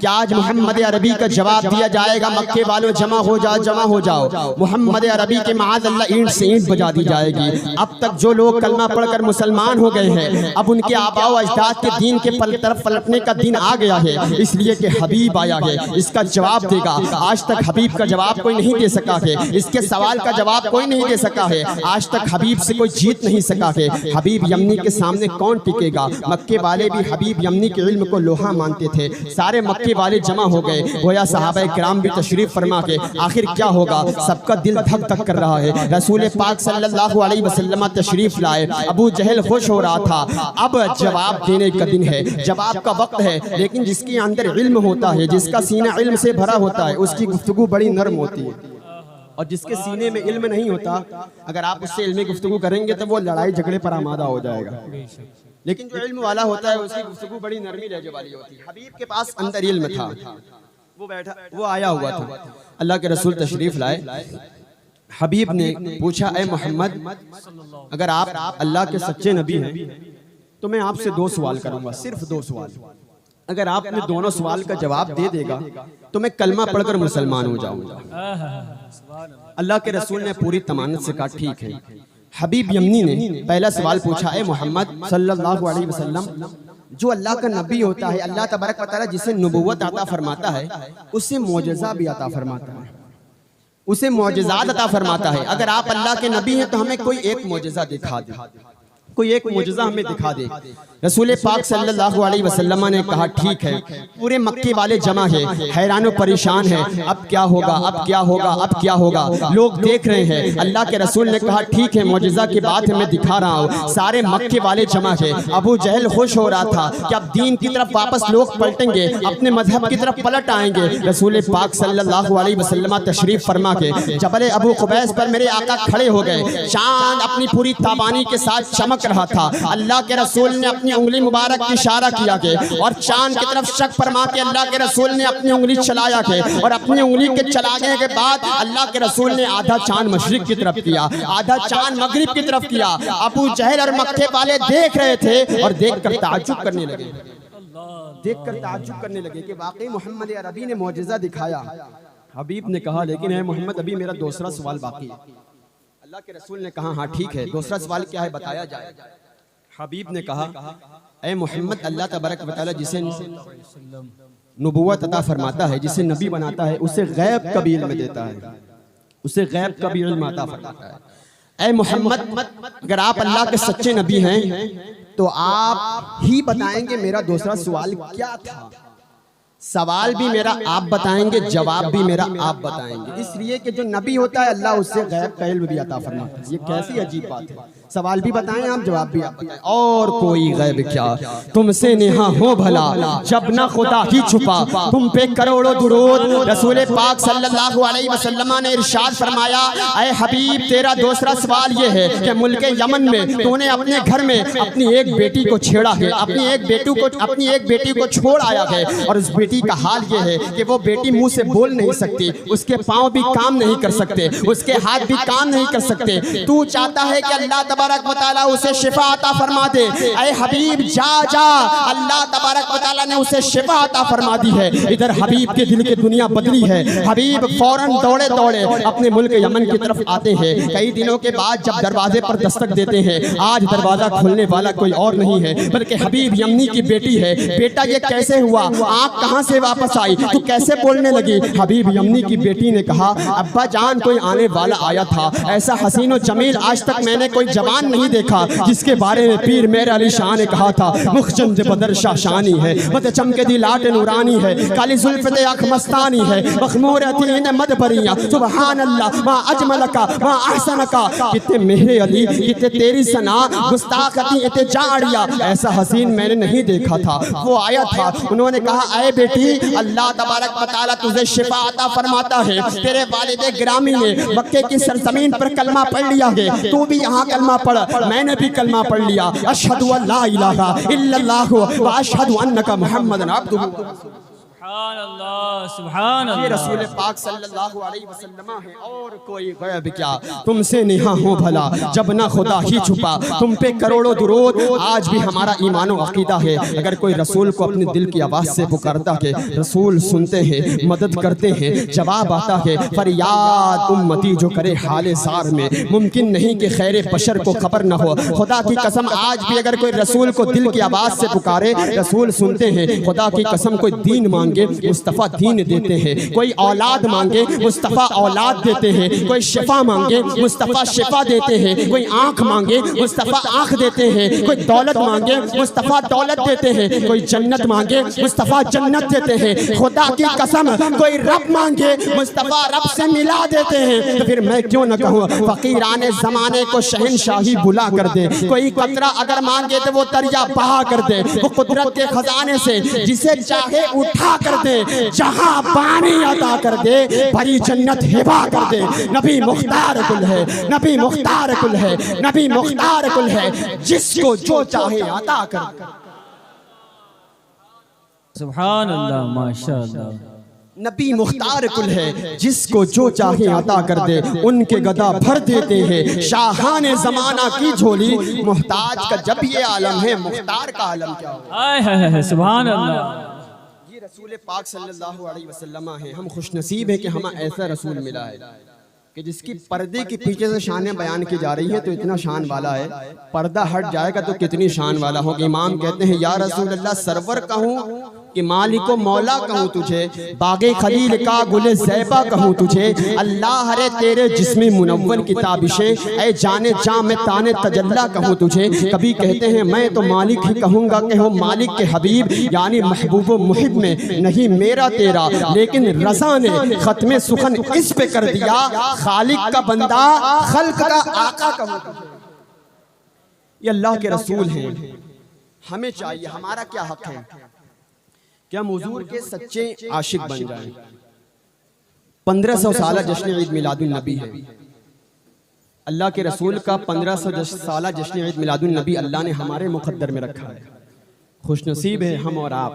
क्या आज मोहम्मद अरबी का जवाब दिया जाएगा? मक्के वालों जमा हो जाओ, जमा हो जाओ। मोहम्मद अरबी के माद अल्लाह ईंट से ईंट बजा दी जाएगी। अब तक जो लोग कलमा पढ़कर मुसलमान हो गए हैं, अब उनके आबाओ अजदाद के दीन के तरफ पलटने का दिन आ गया है, इसलिए कि हबीब आया है, इसका जवाब देगा। आज तक हबीब का जवाब कोई नहीं दे सका है, इसके सवाल का जवाब कोई नहीं दे सका है। आज तक हबीब से कोई जीत नहीं सका है। हबीब यमनी के सामने कौन टिकेगा? मक्के वाले भी हबीब यमनी के इल्म को लोहा मानते थे। सारे मक्के वाले जमा हो गए, गोया सहाबा किराम भी तशरीफ फरमा के आखिर क्या होगा, सबका दिल धक धक कर रहा है। रसूल पाक सल्लल्लाहु अलैहि वसल्लम तशरीफ लाए, अबू जहल खुश हो रहा था। अब जवाब देने का दिन है, जवाब का वक्त है। लेकिन जिसके अंदर इल्म होता है, जिसका सीना इल्म से भरा होता है, उसकी गुफ्तगू बड़ी नर्म होती है। और जिसके सीने में इल्म नहीं होता, अगर आप उससे इल्मी गुफ्तगू करेंगे तो वो लड़ाई झगड़े पर आमादा हो जाएगा। लेकिन जो इल्म वाला होता है उसकी गुफ्तगू बड़ी नरमी लहजे वाली होती है। हबीब के पास अंदर इल्म था, वो बैठा, वो आया हुआ था। अल्लाह के रसूल तशरीफ लाए। हबीब ने पूछा, ए मोहम्मद, अगर आप अल्लाह के सच्चे नबी हैं तो मैं आपसे 2 सवाल करूंगा, सिर्फ 2 सवाल। अगर आपने दोनों सवाल का जवाब दे देगा तो मैं कलमा पढ़कर मुसलमान हो जाऊंगा। अल्लाह के रसूल ने पूरी तमान्नत से कहा ठीक है। हबीब यमनी ने पहला सवाल पूछा, ए मोहम्मद सल्लल्लाहु अलैहि वसल्लम, जो अल्लाह का नबी होता है, अल्लाह तबारक व तआला जिसे नबुव्वत अता फरमाता है, उससे मौजज़ा भी अता फरमाता है, उसे मौजज़ात अता फरमाता है। अगर आप अल्लाह के नबी हैं तो हमें कोई एक मौजज़ा दिखा दे, कोई एक मौजज़ा हमें दिखा दे। रसूल पाक सल्लल्लाहु अलैहि वसल्लम ने कहा ठीक है। पूरे मक्के वाले जमा है, हैरान व परेशान है, अब क्या होगा, अब क्या होगा, अब क्या होगा, लोग देख रहे हैं। अल्लाह के रसूल ने कहा ठीक है, मौजज़ा की बात मैं दिखा रहा हूँ। सारे मक्के वाले जमा है। अबू जहल खुश हो रहा था कि अब दीन की तरफ वापस लोग पलटेंगे, अपने मजहब की तरफ पलट आएंगे। रसूल पाक सल्लल्लाहु अलैहि वसल्लम तशरीफ फरमा के जबल अबू कुबैस पर मेरे आका खड़े हो गए। चांद अपनी पूरी ताबानी के साथ चमक रहा था। अल्लाह के रसूल ने अपनी उंगली मुबारक की इशारा किया के और चांद की तरफ शक फरमा के अल्लाह के रसूल ने अपनी उंगली चलाया के, और अपनी उंगली के चलाने के बाद अल्लाह के रसूल ने आधा चांद मशरिक की तरफ किया, आधा चांद मगरिब की तरफ किया। अबू जहल और मक्के वाले देख रहे थे और देखकर ताज्जुब करने लगे, देखकर ताज्जुब करने लगे कि वाकई मोहम्मद अरबी ने मौजज़ा दिखाया। हबीब ने कहा लेकिन है मोहम्मद, अभी मेरा दूसरा सवाल बाकी है। अल्लाह के रसूल ने कहा हाँ ठीक है, दूसरा सवाल क्या है बताया जाए। हबीब ने कहा, ए मोहम्मद, अल्लाह तबारक व तआला जिसे नबुव्वत अता फरमाता है, जिसे नबी बनाता है, उसे गैब का भी इल्म देता है, उसे गैब का भी इल्म अता फरमाता है। ए मोहम्मद, अगर आप अल्लाह के सच्चे नबी हैं तो आप ही बताएंगे मेरा दूसरा सवाल क्या था। सवाल भी मेरा आप बताएंगे, जवाब भी मेरा आप बताएंगे। इसलिए कि जो नबी होता है अल्लाह उससे गैब का इल्म भी अता फरमाता है। ये कैसी अजीब बात है, सवाल भी बताएं आप, जवाब भी आप बताएं। और कोई गैब क्या तुमसे नेहा हो भला, जब ना खुदा ही छुपा, तुम पे करोड़ों दुरूद। रसूल पाक सल्लल्लाहु अलैहि वसल्लम ने इरशाद फरमाया, ऐ हबीब, तेरा दूसरा सवाल ये है कि मुल्क यमन में तूने अपने घर में अपनी एक बेटी को छेड़ा है, अपनी एक बेटी को छोड़ आया है, और उस बेटी का हाल ये है कि वो बेटी मुंह से बोल नहीं सकती, उसके पाँव भी काम नहीं कर सकते, उसके हाथ भी काम नहीं कर सकते। तू चाहता है कि अल्लाह तबारक व तआला उसे शिफा अता फरमा दे। ऐ हबीब, जा जा, अल्लाह तबारक व तआला ने उसे शिफा अता फरमा दी है। इधर हबीब के दिल की दुनिया बदली है। हबीब फौरन दौड़े दौड़े अपने मुल्क यमन की तरफ आते हैं। कई दिनों के बाद जब दरवाजे पर दस्तक देते हैं, आज दरवाजा खोलने वाला कोई और नहीं है बल्कि हबीब यमनी की बेटी है। बेटा ये कैसे हुआ, आँख कहाँ से वापस आई, तू कैसे बोलने लगी? हबीब यमनी की बेटी ने कहा, अब्बा जान, कोई आने वाला आया था, ऐसा हसीन और जमील आज तक मैंने कोई जवाब जवान नहीं देखा जिसके बारे में पीर मेरे अली शाह ने कहा था मुखचंद बदर शाशानी है, मत चमके दी लाट नूरानी है, काली जुल्फ़ अख मस्तानी है, मखमूर अतीन मद बरिया सुबहान अल्लाह मा अजमल का मा अहसन का। कितने मेरे अली कितने तेरी सना गुस्ताख अती इतने जाड़िया, ऐसा हसीन मैंने नहीं देखा था। वो आया था, उन्होंने कहा ऐ बेटी अल्लाह तबारक व तआला तुझे शिफा अता फरमाता है। तेरे वालिदे गिरामी ने मक्के की सरजमीन पर कलमा पढ़ लिया है, तू भी यहाँ कलमा पढ़। मैंने भी कलमा पढ़ लिया, अशहदु अल्ला इलाहा इल्लल्लाह व अशहदु अन्नका मुहम्मदन अब्दुहु। सुभान ये रसूल पाक सल्लल्लाहु अलैहि वसल्लम है और कोई गैब क्या। तुमसे नेहा हो भला जब ना खुदा ही छुपा, तुम पे करोड़ों दुरूद। आज भी हमारा ईमान और अकीदा है, अगर कोई रसूल को अपने दिल की आवाज़ से पुकारता है, रसूल सुनते हैं, मदद करते हैं, जवाब आता है। फरियाद उम्मती जो करे हाले ज़ार में, मुमकिन नहीं कि खैर बशर को खबर न हो। खुदा की कसम आज भी अगर कोई रसूल को दिल की आवाज़ से पुकारे, रसूल सुनते हैं। खुदा की कसम कोई दीन मांगे मुस्तफ़ा दीन देते हैं, कोई औलाद मांगे मुस्तफ़ा औलाद देते हैं, कोई शिफा मांगे मुस्तफ़ा शिफा देते हैं, कोई आँख मांगे मुस्तफ़ा आँख देते हैं, कोई दौलत मांगे मुस्तफ़ा दौलत देते हैं, कोई जन्नत मांगे मुस्तफ़ा जन्नत देते हैं। खुदा की कसम कोई रब मांगे मुस्तफ़ा रब से मिला देते हैं। तो फिर मैं क्यों न कहूँ फ़कीराने ज़माने को शहनशाही बुला कर दे, कोई कतरा अगर मांगे तो वो दरिया बहा कर दे, वो कुदरत के खजाने से जिसे चाहे उठा कर दे, जहां पानी अता कर दे, भरी जन्नत हिबा कर दे। नबी मुख्तार कुल है, नबी मुख्तार कुल है, नबी मुख्तार कुल है, जिसको जो चाहे अता कर दे। सुभान अल्लाह माशाअल्लाह। नबी मुख्तार कुल है, जिसको जो चाहे अता कर दे, उनके गदा भर देते हैं शाहाने जमाना की झोली। मुहताज का जब ये आलम है, मुख्तार का आलम क्या होगा। सुभान अल्लाह। रसूल पाक सल्लल्लाहु अलैहि वसल्लम है। हम खुशनसीब है कि हमें ऐसा रसूल मिला है कि जिसकी पर्दे के पीछे से शान बयान की जा रही है तो इतना शान वाला है, पर्दा हट जाएगा तो कितनी शान वाला होगा। इमाम कहते हैं या रसूल अल्लाह सरवर कहूँ कि मालिको मौला कहूँ तुझे, बागे खलील का गुले ज़ैबा कहूँ तुझे, अल्लाह रे तेरे जिस्मे मुनव्वर की ताबिशे, ऐ जाने जा में ताने तजल्ला कहूँ तुझे। कभी कहते हैं मैं तो मालिक ही कहूँगा कि हो मालिक के हबीब, यानी महबूब मुहिब में नहीं मेरा तेरा, लेकिन रज़ा ने ख़त्मे सुखन इस पे कर दिया, खालिक का बंदा खल्क का आका कहूँ तुझे। ये अल्लाह के रसूल हैं, हमें चाहिए, हमारा क्या हक है कि हम हुजूर के सच्चे आशिक बन जाएं। 1500 साल जश्न ईद मिलादुन नबी है, अल्लाह के रसूल का 1500 साल जश्न ईद मिलादुन नबी अल्लाह ने हमारे मुक़द्दर में रखा है। खुशनसीब है हम और आप।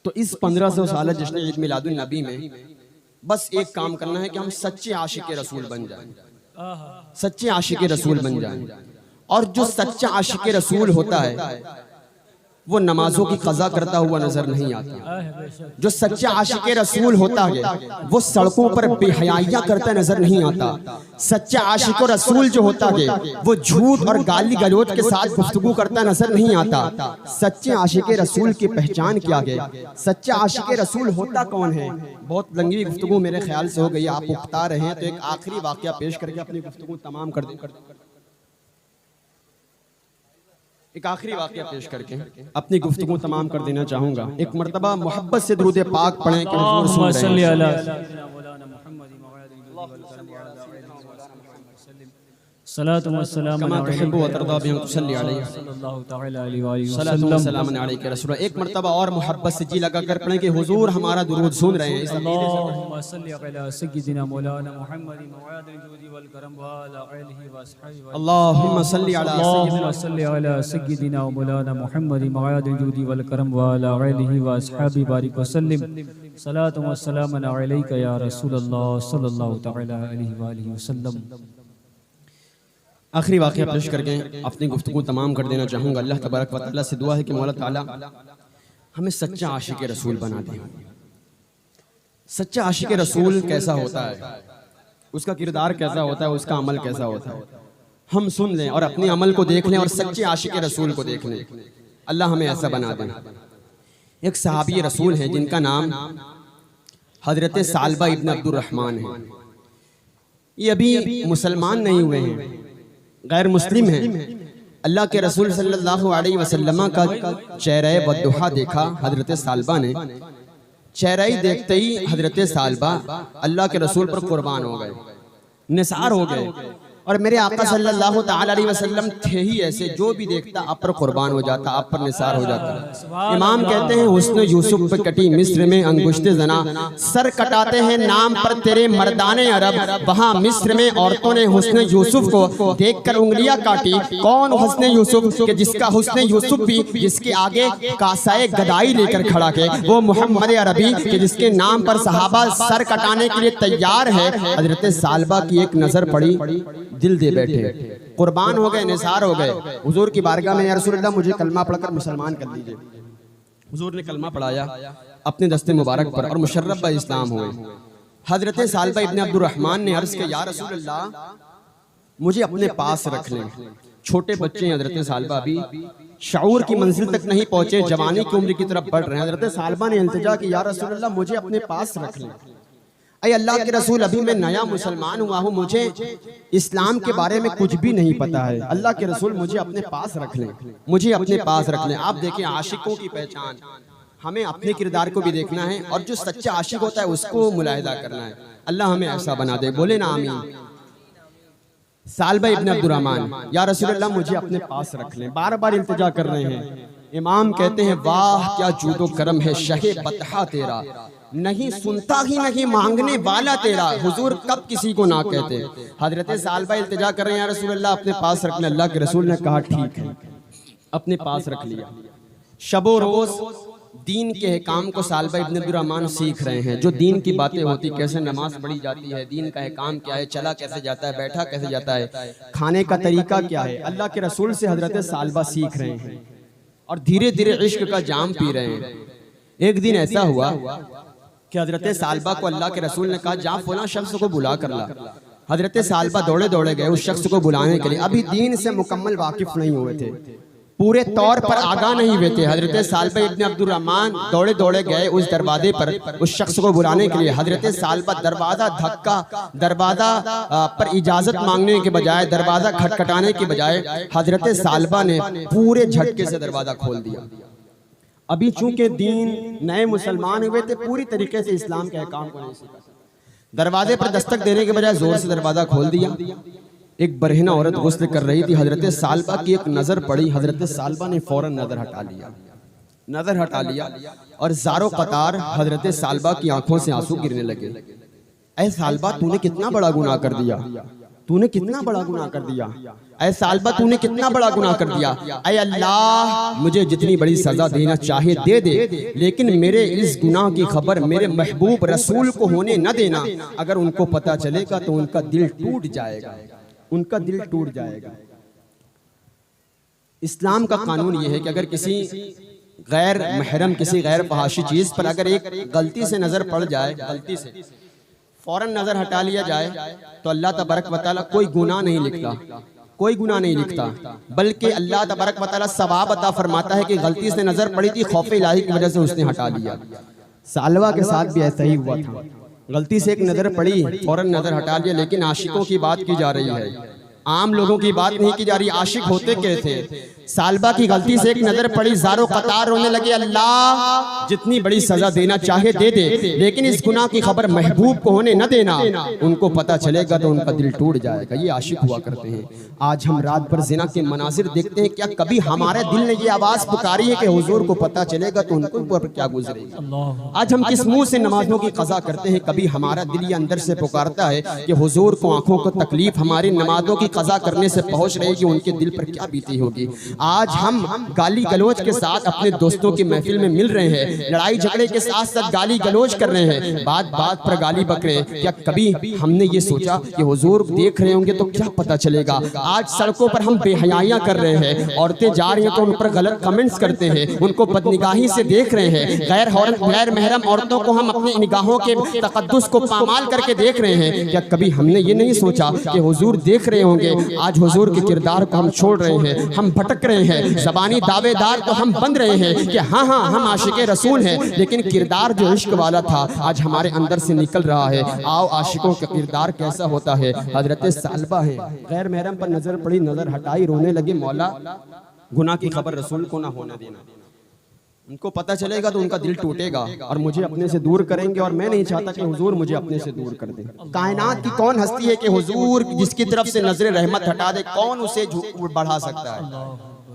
तो इस 1500 साल जश्न ईद मिलादुन नबी में बस एक काम करना है कि हम सच्चे आशिक रसूल बन जाएं, सच्चे आशिक रसूल बन जाएं। और जो सच्चा आशिक रसूल होता है वो नमाजों की कज़ा करता हुआ नजर नहीं आता। जो सच्चा आशिक रसूल होता है वो सड़कों पर बेहयाइयाँ करता नजर नहीं आता। सच्चा आशिक रसूल जो होता है वो झूठ और गाली गलौज के साथ गुफ्तगू करता नजर नहीं आता। सच्चे आशिक रसूल की पहचान क्या है, सच्चा आशिक रसूल होता कौन है। बहुत लंबी गुफ्तगू मेरे ख्याल से हो गई, आप उकता रहे हैं तो एक आखिरी वाक़या पेश करके अपनी गुफ्तगू तमाम कर दें। एक आखिरी वाक़या पेश करके अपनी गुफ्तगू तमाम कर देना चाहूँगा। एक मरतबा मोहब्बत से दुरूद पाक पढ़ें कि हुज़ूर सुन रहे हैं। सलातु व सलाम कमा तुहिब्बु व तर्दा बिही तुसल्ली अलैहि सल्लल्लाहु तआला अलैहि व सल्लम सलाम अलैका रसूल। एक मरतबा और मोहब्बत से जी लगा कर पढ़ें कि हुजूर हमारा दुरूद सुन रहे हैं। अल्लाहुम्मा सल्ली अला सय्यिदिना मौलाना मुहम्मद मौआदिल जुदी वल करम व अला आलिहि व अस्हाबिहि। अल्लाहुम्मा सल्ली अला सय्यिदिना मौलाना मुहम्मद मौआदिल जुदी वल करम व अला आलिहि व अस्हाबिहि बारिक व सल्लिम। सलातु व सलाम अलैका या रसूलल्लाह सल्लल्लाहु तआला अलैहि व आलिहि वसल्लम। आखिरी वाक़या पेश करके अपनी गुफ्तगू तमाम कर देना चाहूँगा। अल्लाह तबारक व तआला से दुआ है कि मौला ताला हमें सच्चा आशिक रसूल बना दे। सच्चा आशिक रसूल कैसा होता है, उसका किरदार कैसा होता है, उसका अमल कैसा होता है, हम सुन लें और अपने अमल को देख लें और सच्चे आशिक रसूल को देख लें। अल्लाह हमें ऐसा बना दे। एक सहाबी रसूल हैं जिनका नाम हजरत सालबा इब्न अब्दुर्रहमान है। ये अभी मुसलमान नहीं हुए हैं गैर मुस्लिम हैं, अल्लाह के रसूल सल्लल्लाहु अलैहि वसल्लम का चेहरा बद्दुहा देखा हजरत सालबा ने। चेहरा ही देखते ही हजरत सालबा अल्लाह के रसूल पर कुर्बान हो गए, निसार हो गए। और मेरे आका सल्लल्लाहु ताला अलैहि वसल्लम थे ही ऐसे, जो भी देखता आप पर कुर्बान हो जाता, आप पर निसार हो जाता। इमाम कहते हैं हुस्न यूसुफ पे कटी मिस्र में अंगुश्ते जना, सर कटाते हैं नाम पर तेरे मर्दाने अरब, वहाँ मिस्र में औरतों ने हुस्न यूसुफ को देखकर उंगलियां काटी। कौन हुस्न यूसुफ के जिसका हुस्न यूसुफ भी जिसके आगे कासाए गदाई लेकर खड़ा है, वो मोहम्मद अरबी के जिसके नाम पर सहाबा सर कटाने के लिए तैयार है। हजरत सालबा की एक नजर पड़ी, दिल दे बैठे, कुर्बान हो गए, निसार हो गए। हुजूर की बारगाह में या रसूलल्लाह मुझे कलमा पढ़कर मुसलमान कर दीजिए। हुजूर ने कलमा पढ़ाया अपने दस्ते मुबारक पर और मुशर्रफ बा इस्लाम हुए। हजरत सालबा इब्न अब्दुर्रहमान ने अर्ज किया, या रसूलल्लाह मुझे अपने पास रख लें। छोटे बच्चे हैं हजरत सालबा, अभी शऊर की मंजिल तक नहीं पहुंचे, जवानी की उम्र की तरफ बढ़ रहे हैं। हजरत सालबा ने इल्तिजा की, या रसूलल्लाह मुझे अपने पास रख लें। अय अल्लाह के रसूल, अभी मैं नया मुसलमान हुआ हूँ, मुझे इस्लाम के बारे में कुछ भी नहीं पता है। अल्लाह के रसूल मुझे अपने पास रख लें, मुझे अपने पास रख लें। आप देखें आशिकों की पहचान, हमें अपने किरदार को भी देखना है और जो सच्चा आशिक होता है उसको मुलाहिदा करना है। अल्लाह हमें ऐसा बना दे, बोले ना आमीन। सालबा इब्न अब्दुर्रहमान, या रसूलल्लाह मुझे अपने पास रख लें, बार बार इल्तिजा कर रहे हैं। इमाम कहते हैं, वाह क्या जूदो करम है शहे बतहा तेरा, नहीं सुनता ही नहीं मांगने वाला तेरा। हुजूर कब किसी को ना कहते। हजरत सालबा इल्तिजा कर रहे हैं, या रसूलल्लाह अपने पास रखना। अल्लाह के रसूल ने कहा ठीक है, अपने पास रख लिया। शबो रोज दीन के काम को सालबा इब्न अब्दुर्रहमान सीख रहे हैं। जो दीन की बातें होती, कैसे नमाज पढ़ी जाती है, दीन का काम क्या है, चला कैसे जाता है, बैठा कैसे जाता है, खाने का तरीका क्या है, अल्लाह के रसूल से हजरत सालबा सीख रहे हैं और धीरे धीरे इश्क का जाम पी रहे हैं। एक दिन ऐसा हुआ कि हजरत सालबा को अल्लाह के रसूल ने कहा, जा फलां शख्स को बुला कर ला। हजरत सालबा दौड़े दौड़े गए उस शख्स को बुलाने के लिए। अभी दीन से मुकम्मल वाकिफ नहीं हुए थे, पूरे तौर पर आगाह नहीं हुए थे। हजरत सालबा इब्न अब्दुर्रहमान दौड़े दौड़े गए उस दरवाजे पर उस शख्स को बुलाने के लिए। हजरत सालबा दरवाजा धक्का, दरवाजा पर इजाजत मांगने के बजाय, दरवाजा खटखटाने के बजाय हजरत सालबा ने पूरे झटके से दरवाजा खोल दिया। अभी चूंकि दीन नए मुसलमान हुए थे, पूरी तरीके से इस्लाम के अहकाम को नहीं सीखा। दरवाजे पर दस्तक देने के बजाय जोर से दरवाजा खोल दिया। एक बरहना औरत गुस्ल कर रही थी, हजरत सालबा की एक नजर पड़ी। हजरत सालबा ने फौरन नजर हटा लिया, नजर हटा लिया और ज़ारो कतार हजरत सालबा की आंखों से आंसू गिरने लगे। ऐ सालबा तूने कितना बड़ा गुनाह कर दिया, तूने कितना बड़ा गुनाह कर दिया, ऐ सालबा तूने कितना बड़ा गुनाह कर दिया। ऐ अल्लाह मुझे जितनी बड़ी सजा देना चाहे दे दे, लेकिन मेरे इस गुनाह की खबर मेरे महबूब रसूल को होने न देना। अगर उनको पता चलेगा तो उनका दिल टूट जाएगा, उनका दिल टूट जाएगा। इस्लाम का कानून यह है कि अगर किसी गैर महरम, किसी गैर फहाशी चीज पर अगर एक गलती से नजर पड़ जाए, गलती से फौरन नजर हटा लिया जाए, तो अल्लाह तबारक व तआला कोई गुनाह नहीं लिखता, कोई गुनाह नहीं लिखता, बल्कि अल्लाह तबारक व तआला सवाब अता फरमाता है कि गलती से नजर पड़ी थी, खौफ इलाही की वजह से उसने हटा लिया। सालबा के साथ भी ऐसा ही हुआ था। गलती से एक नजर पड़ी, फौरन नजर हटा लिया। लेकिन आशिकों की बात की जा रही है, आम लोगों की बात नहीं की जा रही। आशिक होते क्या थे? सालबा की गलती से एक नजर पड़ी, ज़ारो कतार रोने लगे, अल्लाह जितनी बड़ी सजा देना चाहे दे दे, लेकिन इस गुनाह की खबर महबूब को होने न देना। उनको पता चलेगा तो उनका दिल टूट जाएगा। ये आशिक हुआ करते हैं। आज हम रात भर ज़िना के मनाजिर देखते हैं, क्या कभी हमारे दिल ने ये आवाज़ पुकारी है कि हुजूर को पता चलेगा तो उनको ऊपर क्या गुजरेगा? आज हम किस मुंह से नमाजों की कज़ा करते हैं? कभी हमारा दिल ये अंदर से पुकारता है कि हुजूर को आंखों को तकलीफ हमारी नमाजों की कज़ा करने से पहुंच रही कि उनके दिल पर क्या बीती होगी। आज हम गाली गलोच के साथ अपने दोस्तों की महफिल में मिल रहे हैं, लड़ाई झगड़े के साथ साथ गाली गलोच कर रहे हैं, बात बात पर गाली बक रहे हैं। क्या कभी हमने ये सोचा कि हुजूर देख रहे होंगे तो क्या पता चलेगा? आज सड़कों पर हम बेहयाइयां कर रहे हैं, औरतें जा रही हैं तो उन पर गलत कमेंट्स करते हैं, उनको बदनिगाही से देख रहे हैं। गैर महरम औरतों को हम अपनी निगाहों के तकद्दुस को पामाल करके देख रहे हैं। क्या कभी हमने ये नहीं सोचा कि हुजूर देख रहे होंगे? आज हुजूर के किरदार को हम छोड़ रहे हैं, हम भटक रहे हैं, ज़बानी दावेदार तो हम बन रहे हैं कि हाँ हाँ हम आशिक रसूल हैं, लेकिन किरदार जो इश्क वाला था आज हमारे अंदर से निकल रहा है। आओ आशिकों का किरदार कैसा होता है। हजरत सालबा है, गैर महरम पर नजर पड़ी, नजर हटाई, रोने लगे, मौला गुनाह की खबर रसूल को ना होने देना। उनको पता चलेगा तो उनका दिल टूटेगा और मुझे अपने से दूर करेंगे, और मैं नहीं चाहता कि हुजूर मुझे अपने से दूर कर दे। कायनात की कौन हस्ती है कि हुजूर जिसकी तरफ से नजर रहमत हटा दे, कौन उसे बढ़ा सकता है।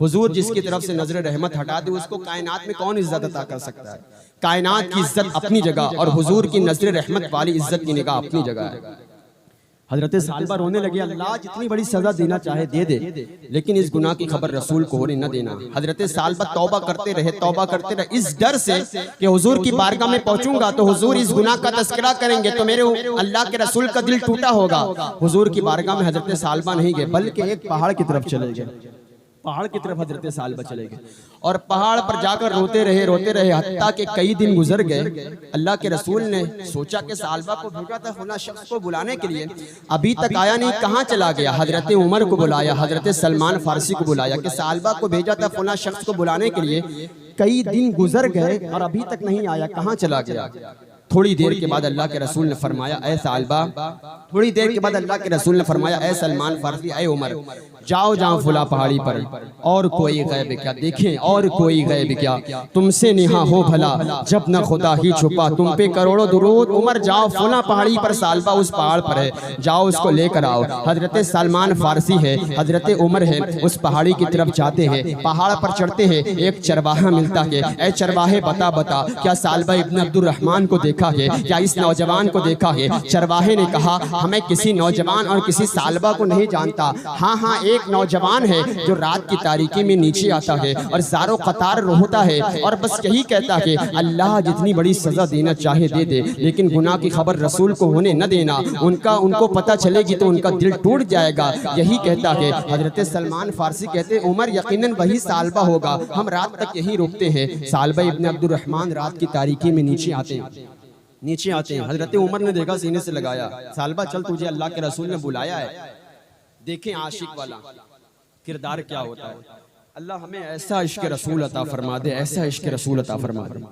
हुजूर जिसकी तरफ से नजर रहमत हटा दे उसको कायनात में कौन इज्जत अता कर सकता है। कायनात की इज्जत अपनी जगह और हुजूर की नजर रहमत वाली इज्जत की निगाह अपनी जगह है। हजरत सालबा रोने लगे, अल्लाह जितनी बड़ी सजा देना चाहे दे दे, लेकिन इस गुनाह की खबर रसूल को होने न देना। हजरत सालबा तौबा करते रहे इस डर से कि हुजूर की बारगाह में पहुंचूंगा तो हुजूर इस गुनाह का तस्करा करेंगे तो मेरे अल्लाह के रसूल का दिल टूटा होगा। हुजूर की बारगाह में हजरत सालबा नहीं गए, बल्कि एक पहाड़ की तरफ चले गए। पहाड़ की तरफ हजरत सालबा चले गए और पहाड़ पर जाकर रोते रहे हत्ता के कई दिन गुजर गए। अल्लाह के रसूल ने सोचा कि सालबा को भेजा था फलां शख्स को बुलाने के लिए, अभी तक आया नहीं, कहाँ चला गया। हजरत उमर को बुलाया, हजरत सलमान फारसी को बुलाया कि सालबा को भेजा था फलां शख्स को बुलाने के लिए, कई दिन गुजर गए और अभी तक नहीं आया, कहाँ चला गया। थोड़ी देर के बाद अल्लाह के रसूल ने फरमाया, ऐ सालबा, थोड़ी देर के बाद अल्लाह के रसूल ने फरमाया, ऐ सलमान फारसी, ऐ उमर, जाओ जाओ फुला पहाड़ी पर, और कोई गैब क्या देखें, और कोई गैब क्या, तुमसे निहा हो भला जब न खुदा ही छुपा, तुम पे करोड़ों दुरूद। उमर जाओ फुला पहाड़ी पर, सालबा उस पहाड़ पर है, जाओ उसको लेकर आओ। हजरत सलमान फारसी है, हजरत उमर है, उस पहाड़ी की तरफ जाते हैं। पहाड़ पर चढ़ते हैं, एक चरवाहा मिलता है। ऐ चरवाहे बता बता, क्या सालबा इब्न अब्दुल रहमान को देखा है, क्या इस नौजवान को देखा है। चरवाहे ने कहा, हमें किसी नौजवान और किसी सालबा को नहीं जानता। हाँ हाँ, एक नौजवान है जो रात की तारीकी में नीचे आता है और ज़ारो कतार रोता है और बस यही कहता है, अल्लाह जितनी बड़ी सजा देना चाहे दे दे, लेकिन गुनाह की खबर रसूल को होने न देना। उनको पता चलेगी तो उनका दिल टूट जाएगा, यही कहता है। हजरत सलमान फारसी कहते, उमर यकीनन वही सालबा होगा, हम रात तक यही रुकते हैं। सालबा इब्न अब्दुल रहमान रात की तारीकी में नीचे आते हैं। हजरत उमर ने देखा, सीने से लगाया, सालबा चल तुझे अल्लाह के रसूल ने बुलाया है। देखें आशिक वाला किरदार क्या होता है। अल्लाह हमें ऐसा इश्क रसूल अता फरमा दे, ऐसा इश्क रसूल अता फरमा दे।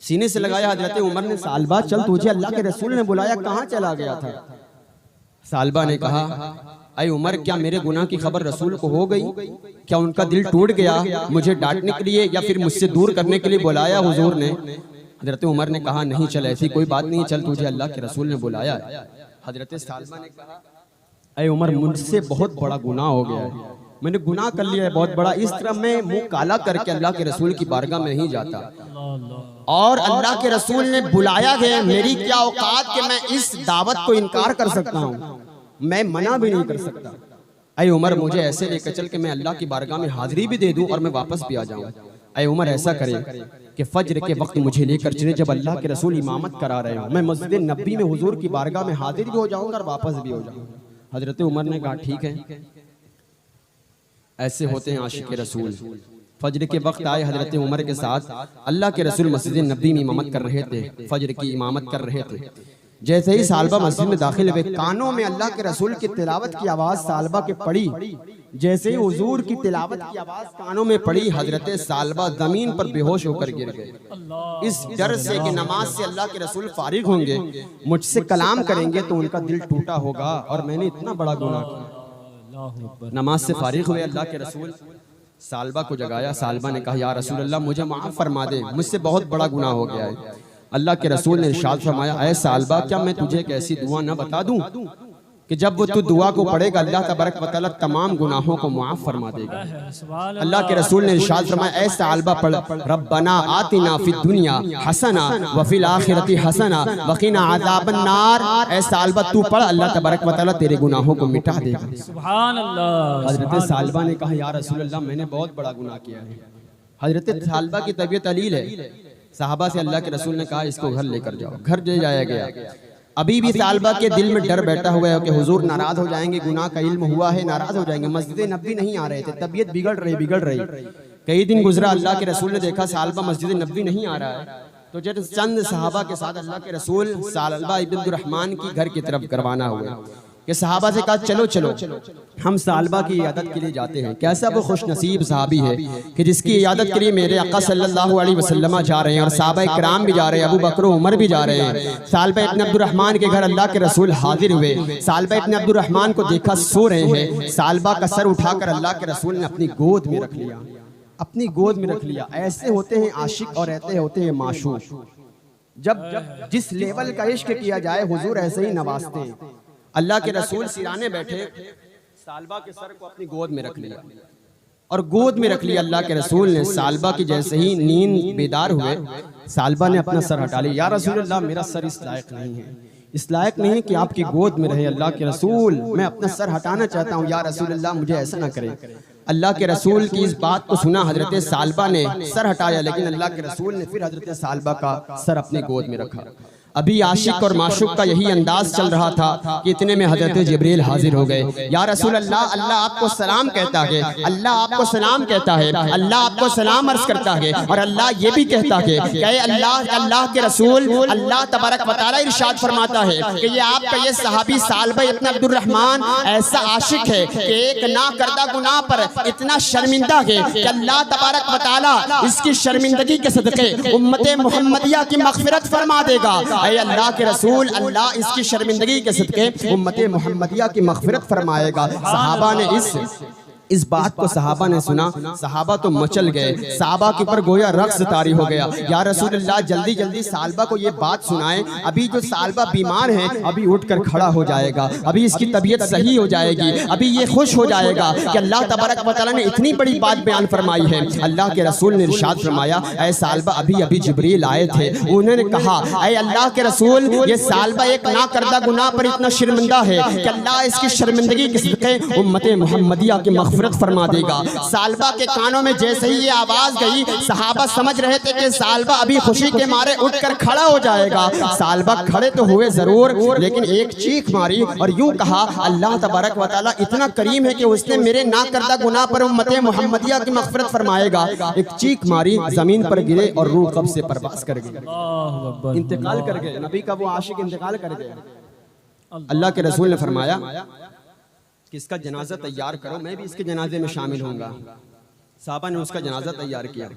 सीने से लगाया हजरत उमर ने, सालबा चल तुझे अल्लाह के रसूल ने बुलाया, कहाँ चला गया था। सालबा ने कहा, अय उमर, क्या मेरे गुनाह की खबर रसूल को हो गई, क्या उनका दिल टूट गया, मुझे डांटने के लिए या फिर मुझसे दूर करने के लिए बुलाया हुजूर ने। हजरत उमर ने कहा, नहीं चल ऐसी कोई बात नहीं, चल तुझे अल्लाह के रसूल ने बुलाया है। हजरत सालबा ने कहा, अय उमर, मुझसे बहुत बड़ा गुनाह हो गया है, मैंने गुनाह कर लिया है बहुत बड़ा, इस तरह मैं मुंह काला करके अल्लाह के रसूल की बारगाह में नहीं जाता, और अल्लाह के रसूल ने बुलाया गया, मेरी क्या औकात कि मैं इस दावत को इनकार कर सकता हूँ, मैं मना भी नहीं कर सकता। अय उमर, मुझे ऐसे लेकर चल के मैं अल्लाह की बारगाह में हाजिरी भी दे दूं और मैं वापस भी आ जाऊं। अय उमर, ऐसा करे कि फज्र के वक्त मुझे लेकर चले, जब अल्लाह के रसूल इमामत करा रहे हो, मैं मस्जिद नबी में हुजूर की बारगाह में हाजिर भी हो जाऊंगा और वापस भी हो जाऊंगा। हजरत उमर ने कहा, ठीक है। ऐसे होते हैं आशिक रसूल। फज्र के वक्त आए, हजरत उमर के साथ अल्लाह के रसूल मस्जिद नबी में इमामत कर रहे थे, फज्र की इमामत कर रहे थे। जैसे ही सालबा मस्जिद में दाखिल हुए, कानों में अल्लाह के रसूल की तिलावत की आवाज सालबा के पड़ी। जैसे ही हुजूर की तिलावत की आवाज कानों में पड़ी, हजरत सालबा जमीन पर बेहोश होकर गिर गए। इस डर से कि नमाज से अल्लाह के रसूल फारिग होंगे, मुझसे कलाम करेंगे तो उनका दिल टूटा होगा और मैंने इतना बड़ा गुनाह किया। नमाज से फारिग हुए, अल्लाह के रसूल सालबा को जगाया। सालबा ने कहा, या रसूल अल्लाह, मुझे माफ फरमा दे, मुझसे बहुत बड़ा गुनाह हो गया है। अल्लाह के रसूल ने इरशाद फरमाया, ऐ सालबा, क्या मैं तुझे एक ऐसी दुआ न बता दूं कि जब वो तू दुआ को पढ़ेगा अल्लाह तबारक व तआला तमाम गुनाहों को माफ फरमा देगा। अल्लाह के रसूल ने इरशाद फरमाया, ऐ सालबा पढ़, रब्बना आतिना फिद दुनिया हसना व फिल आखिरति हसना व क़िना अज़ाबन नार। ऐ सालबा तू पढ़, अल्लाह तबारक व तआला तेरे गुनाहों को मिटा देगा। सुभान अल्लाह। हजरत सालबा ने कहा, या रसूल अल्लाह, मैंने बहुत बड़ा गुनाह किया है। हजरत सालबा की तबीयत अलील है। साहबा से अल्लाह के रसूल ने कहा, इसको घर लेकर जाओ। घर ले जाया गया। अभी भी सालबा के दिल में डर बैठा हुआ है कि हुजूर नाराज हो जाएंगे, गुनाह का इल्म हुआ है, नाराज हो जाएंगे। मस्जिद नबी नहीं आ रहे थे, तबीयत बिगड़ रही। कई दिन गुजरा, अल्लाह के रसूल ने देखा सालबा मस्जिद नबी नहीं आ रहा है, तो जब चंद साहबा के साथ अल्लाह के रसूल सालबा इब्न अब्दुल रहमान की घर की तरफ करवाना हुआ। कि सहाबा से कहा चलो चलो हम सालबा की इयादत के लिए जाते हैं। कैसा वो खुश नसीब सहाबी है कि जिसकी इयादत के लिए मेरे आका सल्लल्लाहु अलैहि वसल्लम जा रहे हैं और सहाबा इकराम भी जा रहे हैं, अबू बकर उमर भी जा रहे हैं। सालबा इब्न अब्दुर्रहमान के घर अल्लाह के रसूल हाजिर हुए। सालबा इब्न अब्दुर्रहमान को देखा सो रहे हैं। सालबा का सर उठाकर अल्लाह के रसूल ने अपनी गोद में रख लिया, अपनी गोद में रख लिया। ऐसे होते हैं आशिक और ऐसे होते हैं माशूक। जब जिस लेवल का इश्क किया जाए हुजूर ऐसे ही नवाजते हैं। अल्लाह के रसूल सिराने बैठे, सालबा के सर को अपनी गोद में रख लिया और गोद में रख लिया अल्लाह के रसूल ने। सालबा की जैसे ही नींद बेदार हुए, सालबा ने अपना सर हटा लिया। या रसूल अल्लाह, मेरा सर इस लायक नहीं है, इस लायक नहीं है कि आपकी गोद में रहे। अल्लाह के रसूल, मैं अपना सर हटाना चाहता हूँ, या रसूल अल्लाह मुझे ऐसा ना करें। अल्लाह के रसूल की इस बात को सुना हजरत सालबा ने सर हटाया, लेकिन अल्लाह के रसूल ने फिर हजरत सालबा का सर अपनी गोद में रखा। अभी आशिक और माशूक का यही अंदाज चल रहा था कि इतने में हजरत जिब्रील हाजिर हो गए। या रसूल अल्लाह, अल्लाह आपको सलाम कहता है, अल्लाह आपको सलाम कहता है, अल्लाह आपको सलाम अर्ज करता है और अल्लाह ये भी कहता है कि अल्लाह के रसूल अल्लाह तबारक व तआला इरशाद फरमाता है कि ये आपका ये सहाबी सालबा इब्न अब्दुर्रहमान ऐसा आशिक है कि एक ना करदा गुनाह पर इतना शर्मिंदा है कि अल्लाह तबारक व तआला इसकी शर्मिंदगी के सदक़े उम्मत मुहम्मदिया की मग़फ़िरत फरमा देगा। ऐ अल्लाह के रसूल, अल्लाह इसकी शर्मिंदगी के सदक़े उम्मत मुहम्मदिया की मग़फ़िरत फरमाएगा। सहाबा ने इस बात को सहाबा ने सुना, सहाबा तो मचल गए, सहाबा के ऊपर गोया रक्स तारी हो गया। या रसूल अल्लाह, जल्दी जल्दी सालबा को ये बात सुनाएं। अभी जो सालबा बीमार है अभी उठकर खड़ा हो जाएगा, अभी इसकी तबीयत सही हो जाएगी, अभी ये खुश हो जाएगा कि अल्लाह तबारक व तआला ने इतनी बड़ी बात बयान फरमाई है। अल्लाह के रसूल ने इरशाद फरमाया, ऐ सालबा, अभी अभी जिब्रील आए थे, उन्होंने कहा ऐ अल्लाह के रसूल, ये सालबा एक ना करदा गुनाह पर इतना शर्मिंदा है कि अल्लाह इसकी शर्मिंदगी के सदक़े उम्मत मुहम्मदिया की मग़फ़िरत फरमा देगा। सालबा के कानों में जैसे ही ये आवाज गई, सहाबा समझ रहे थे कि सालबा अभी खुशी के मारे उठकर खड़ा हो जाएगा। सालबा खड़े तो हुए जरूर, लेकिन एक चीख मारी और यूं कहा, अल्लाह तबारक व तआला इतना करीम है कि उसने मेरे ना करदा गुनाह पर उम्मत मुहम्मदिया की मग़फ़िरत फरमाएगा। एक चीख मारी, जमीन पर गिरे और रूह कब्ज़ से परवास कर गई, इंतकाल कर गए। नबी का वो आशिक इंतकाल कर गया। अल्लाह के रसूल ने फरमाया कि इसका जनाजा तैयार करो, मैं भी इसके जनाजे में शामिल होऊंगा। साहबा ने उसका जनाजा तैयार किया,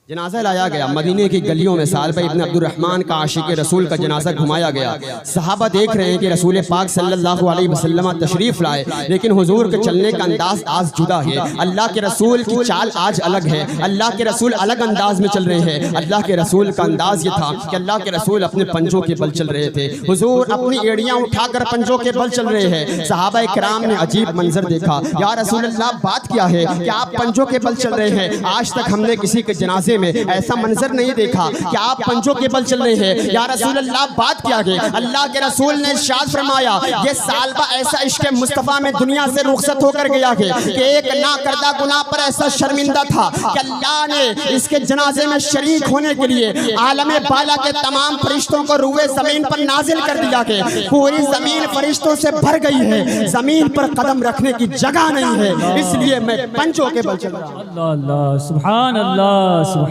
जनाजा लाया गया। मदीने की गलियों में सालबा इब्न अब्दुर्रहमान का आशिक रसूल का जनाजा घुमाया गया। सहाबा देख रहे हैं कि रसूल पाक सल्लल्लाहु अलैहि वसल्लम तशरीफ लाए, लेकिन हुजूर के चलने का अंदाज आज जुदा है। अल्लाह के रसूल की चाल आज अलग है, अल्लाह के रसूल अलग अंदाज में चल रहे हैं। अल्लाह के रसूल का अंदाज ये था कि अल्लाह के रसूल अपने पंजों के बल चल रहे थे, हुजूर अपनी एड़ियां उठाकर पंजों के बल चल रहे हैं। सहाबा इकराम ने अजीब मंजर देखा। या रसूल अल्लाह, बात क्या है कि आप पंजों के बल चल रहे हैं? आज तक हमने किसी के जनाजे में ऐसा मंजर नहीं देखा कि आप पंजों के बल चल रहे हैं। या रसूल अल्लाह, बात क्या है? अल्लाह के रसूल ने इरशाद फरमाया, ये सालबा ऐसा इश्क़ मुस्तफ़ा में दुनिया से रुखसत होकर गया है कि एक ना करदा गुनाह पर ऐसा शर्मिंदा था कि अल्लाह ने इसके जनाजे में शरीक होने के लिए आलम बाला के तमाम फरिश्तों को रूए जमीन पर नाजिल कर दिया है। पूरी जमीन फरिश्तों से भर गई है, जमीन पर कदम रखने की जगह नहीं है, इसलिए मैं पंजों के बल चल रहा हूं। अल्लाह अल्लाह, सुभान अल्लाह, सुभान।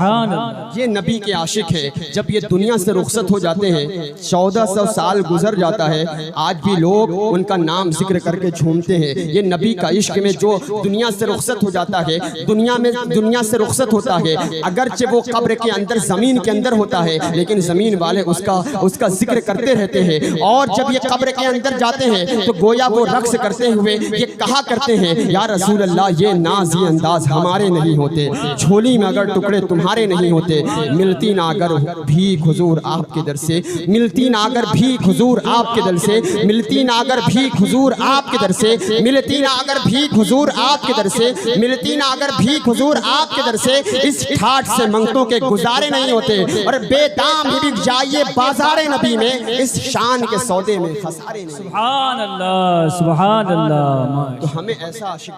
ये नबी के आशिक है। जब ये दुनिया से रुखसत हो जाते हैं, 1400 साल गुजर जाता है, आज भी लोग उनका नाम जिक्र करके झूमते हैं। ये नबी का इश्क में जो दुनिया से रुखसत हो जाता है, दुनिया से रुखसत होता है, अगरचे वो कब्र के अंदर जमीन के अंदर होता है, लेकिन जमीन वाले उसका जिक्र करते रहते हैं। और जब ये कब्र के अंदर जाते हैं तो गोया वो रक्स करते हुए ये कहा करते हैं, या रसूल अल्लाह, ये नाज ये अंदाज हमारे नहीं होते, झोली में अगर टुकड़े तुम्हारे नहीं होते, मिलती ना अगर भीख हुजूर आपके दर से, मिलती ना अगर भीख हुजूर आपके दर से, मिलती ना अगर भीख हुजूर आपके दर से, मिलती ना अगर भीख हुजूर आपके दर से, मिलती ना अगर भीख हुजूर आपके दर से, इस ठाठ से मंगतों के गुजारे नहीं होते, और बेदाम ही बिक जाइए बाजारे नबी में, इस शान के सौदे में खसारे नहीं। सुभान अल्लाह, सुभान अल्लाह। तो हमें ऐसा आशिक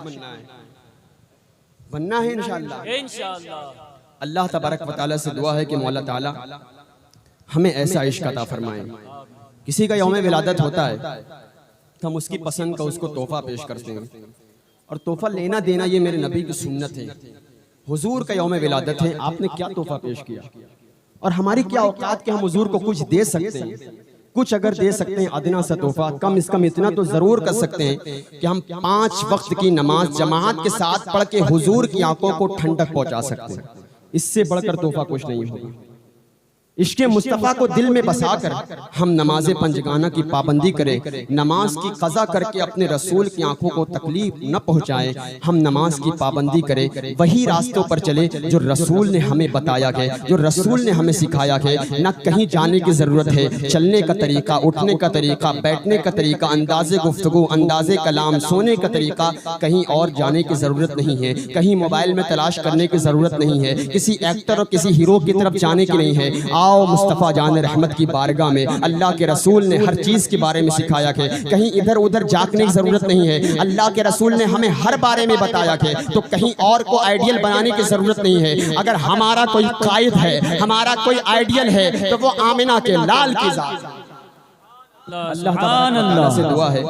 बनना है इंशाअल्लाह। इंशाअल्लाह अल्लाह तबारक व तआला से दुआ है कि मौला ताला हमें ऐसा इश्क अता फरमाए। किसी का यौम विलादत होता है तो हम उसकी पसंद का उसको तोहफा पेश करते हैं, और तोहफा लेना देना ये मेरे नबी की सुन्नत है। हुजूर का यौम विलादत है, आपने क्या तोहफा पेश किया और हमारी क्या औकात कि हम हुजूर को कुछ दे सकते हैं, कुछ अगर दे सकते हैं अदना सा तोहफा, कम से कम इतना तो जरूर कर सकते हैं कि हम 5 वक्त की नमाज जमात के साथ पढ़ के हुजूर की आंखों को ठंडक पहुंचा सकते हैं। इससे बढ़कर तोहफा कुछ नहीं होगा। इश्क मुस्तफ़ा को दिल में बसाकर हम नमाज पंजगाना की पाबंदी करें, नमाज की कज़ा करके अपने रसूल की आंखों को तकलीफ न पहुंचाएं। हम नमाज की पाबंदी करें, वही रास्तों पर चले जो रसूल ने हमें बताया है, जो रसूल ने हमें सिखाया है। न कहीं जाने की ज़रूरत है, चलने का तरीका, उठने का तरीका, बैठने का तरीका, अंदाज़े गुफ्तगू, अंदाज़े कलाम, सोने का तरीका, कहीं और जाने की ज़रूरत नहीं है। कहीं मोबाइल में तलाश करने की ज़रूरत नहीं है। किसी एक्टर और किसी हीरो की तरफ जाने की नहीं है। आओ मुस्तफ़ा जान रहमत की बारगाह में, अल्लाह के रसूल ने हर चीज़ के बारे में सिखाया है। कहीं इधर उधर झांकने की ज़रूरत नहीं है। अल्लाह के रसूल ने हमें हर बारे में बताया है, तो कहीं और को आइडियल बनाने की ज़रूरत नहीं है। अगर हमारा कोई कायद है, हमारा कोई आइडियल है, तो वो आमिना के लाल की ज़ात। अल्लाह ताला से दुआ है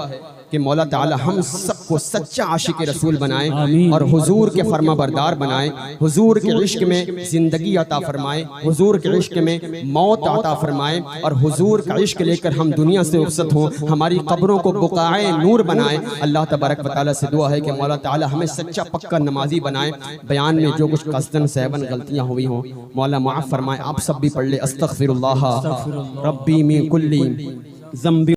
कि मौला ताला हम सबको सच्चा आशिक रसूल बनाए और हुजूर के फर्मा बरदार बनाए, हुजूर के इश्क में जिंदगी अता फरमाए, हुजूर के इश्क में मौत अता फरमाए और हुजूर का इश्क लेकर हम दुनिया से रुखसत हों, हमारी कब्रों को बुक़ाए नूर बनाए। अल्लाह तबारक व तआला से दुआ है कि मौला ताला हमें सच्चा पक्का नमाजी बनाए। बयान में जो कुछ कसदन सहबन गलतियाँ हुई हों मौला माफ़ फरमाए। आप सब भी पढ़ ले, अस्तग़फिरुल्लाह रब्बी मिन कुल्ली ज़ंबी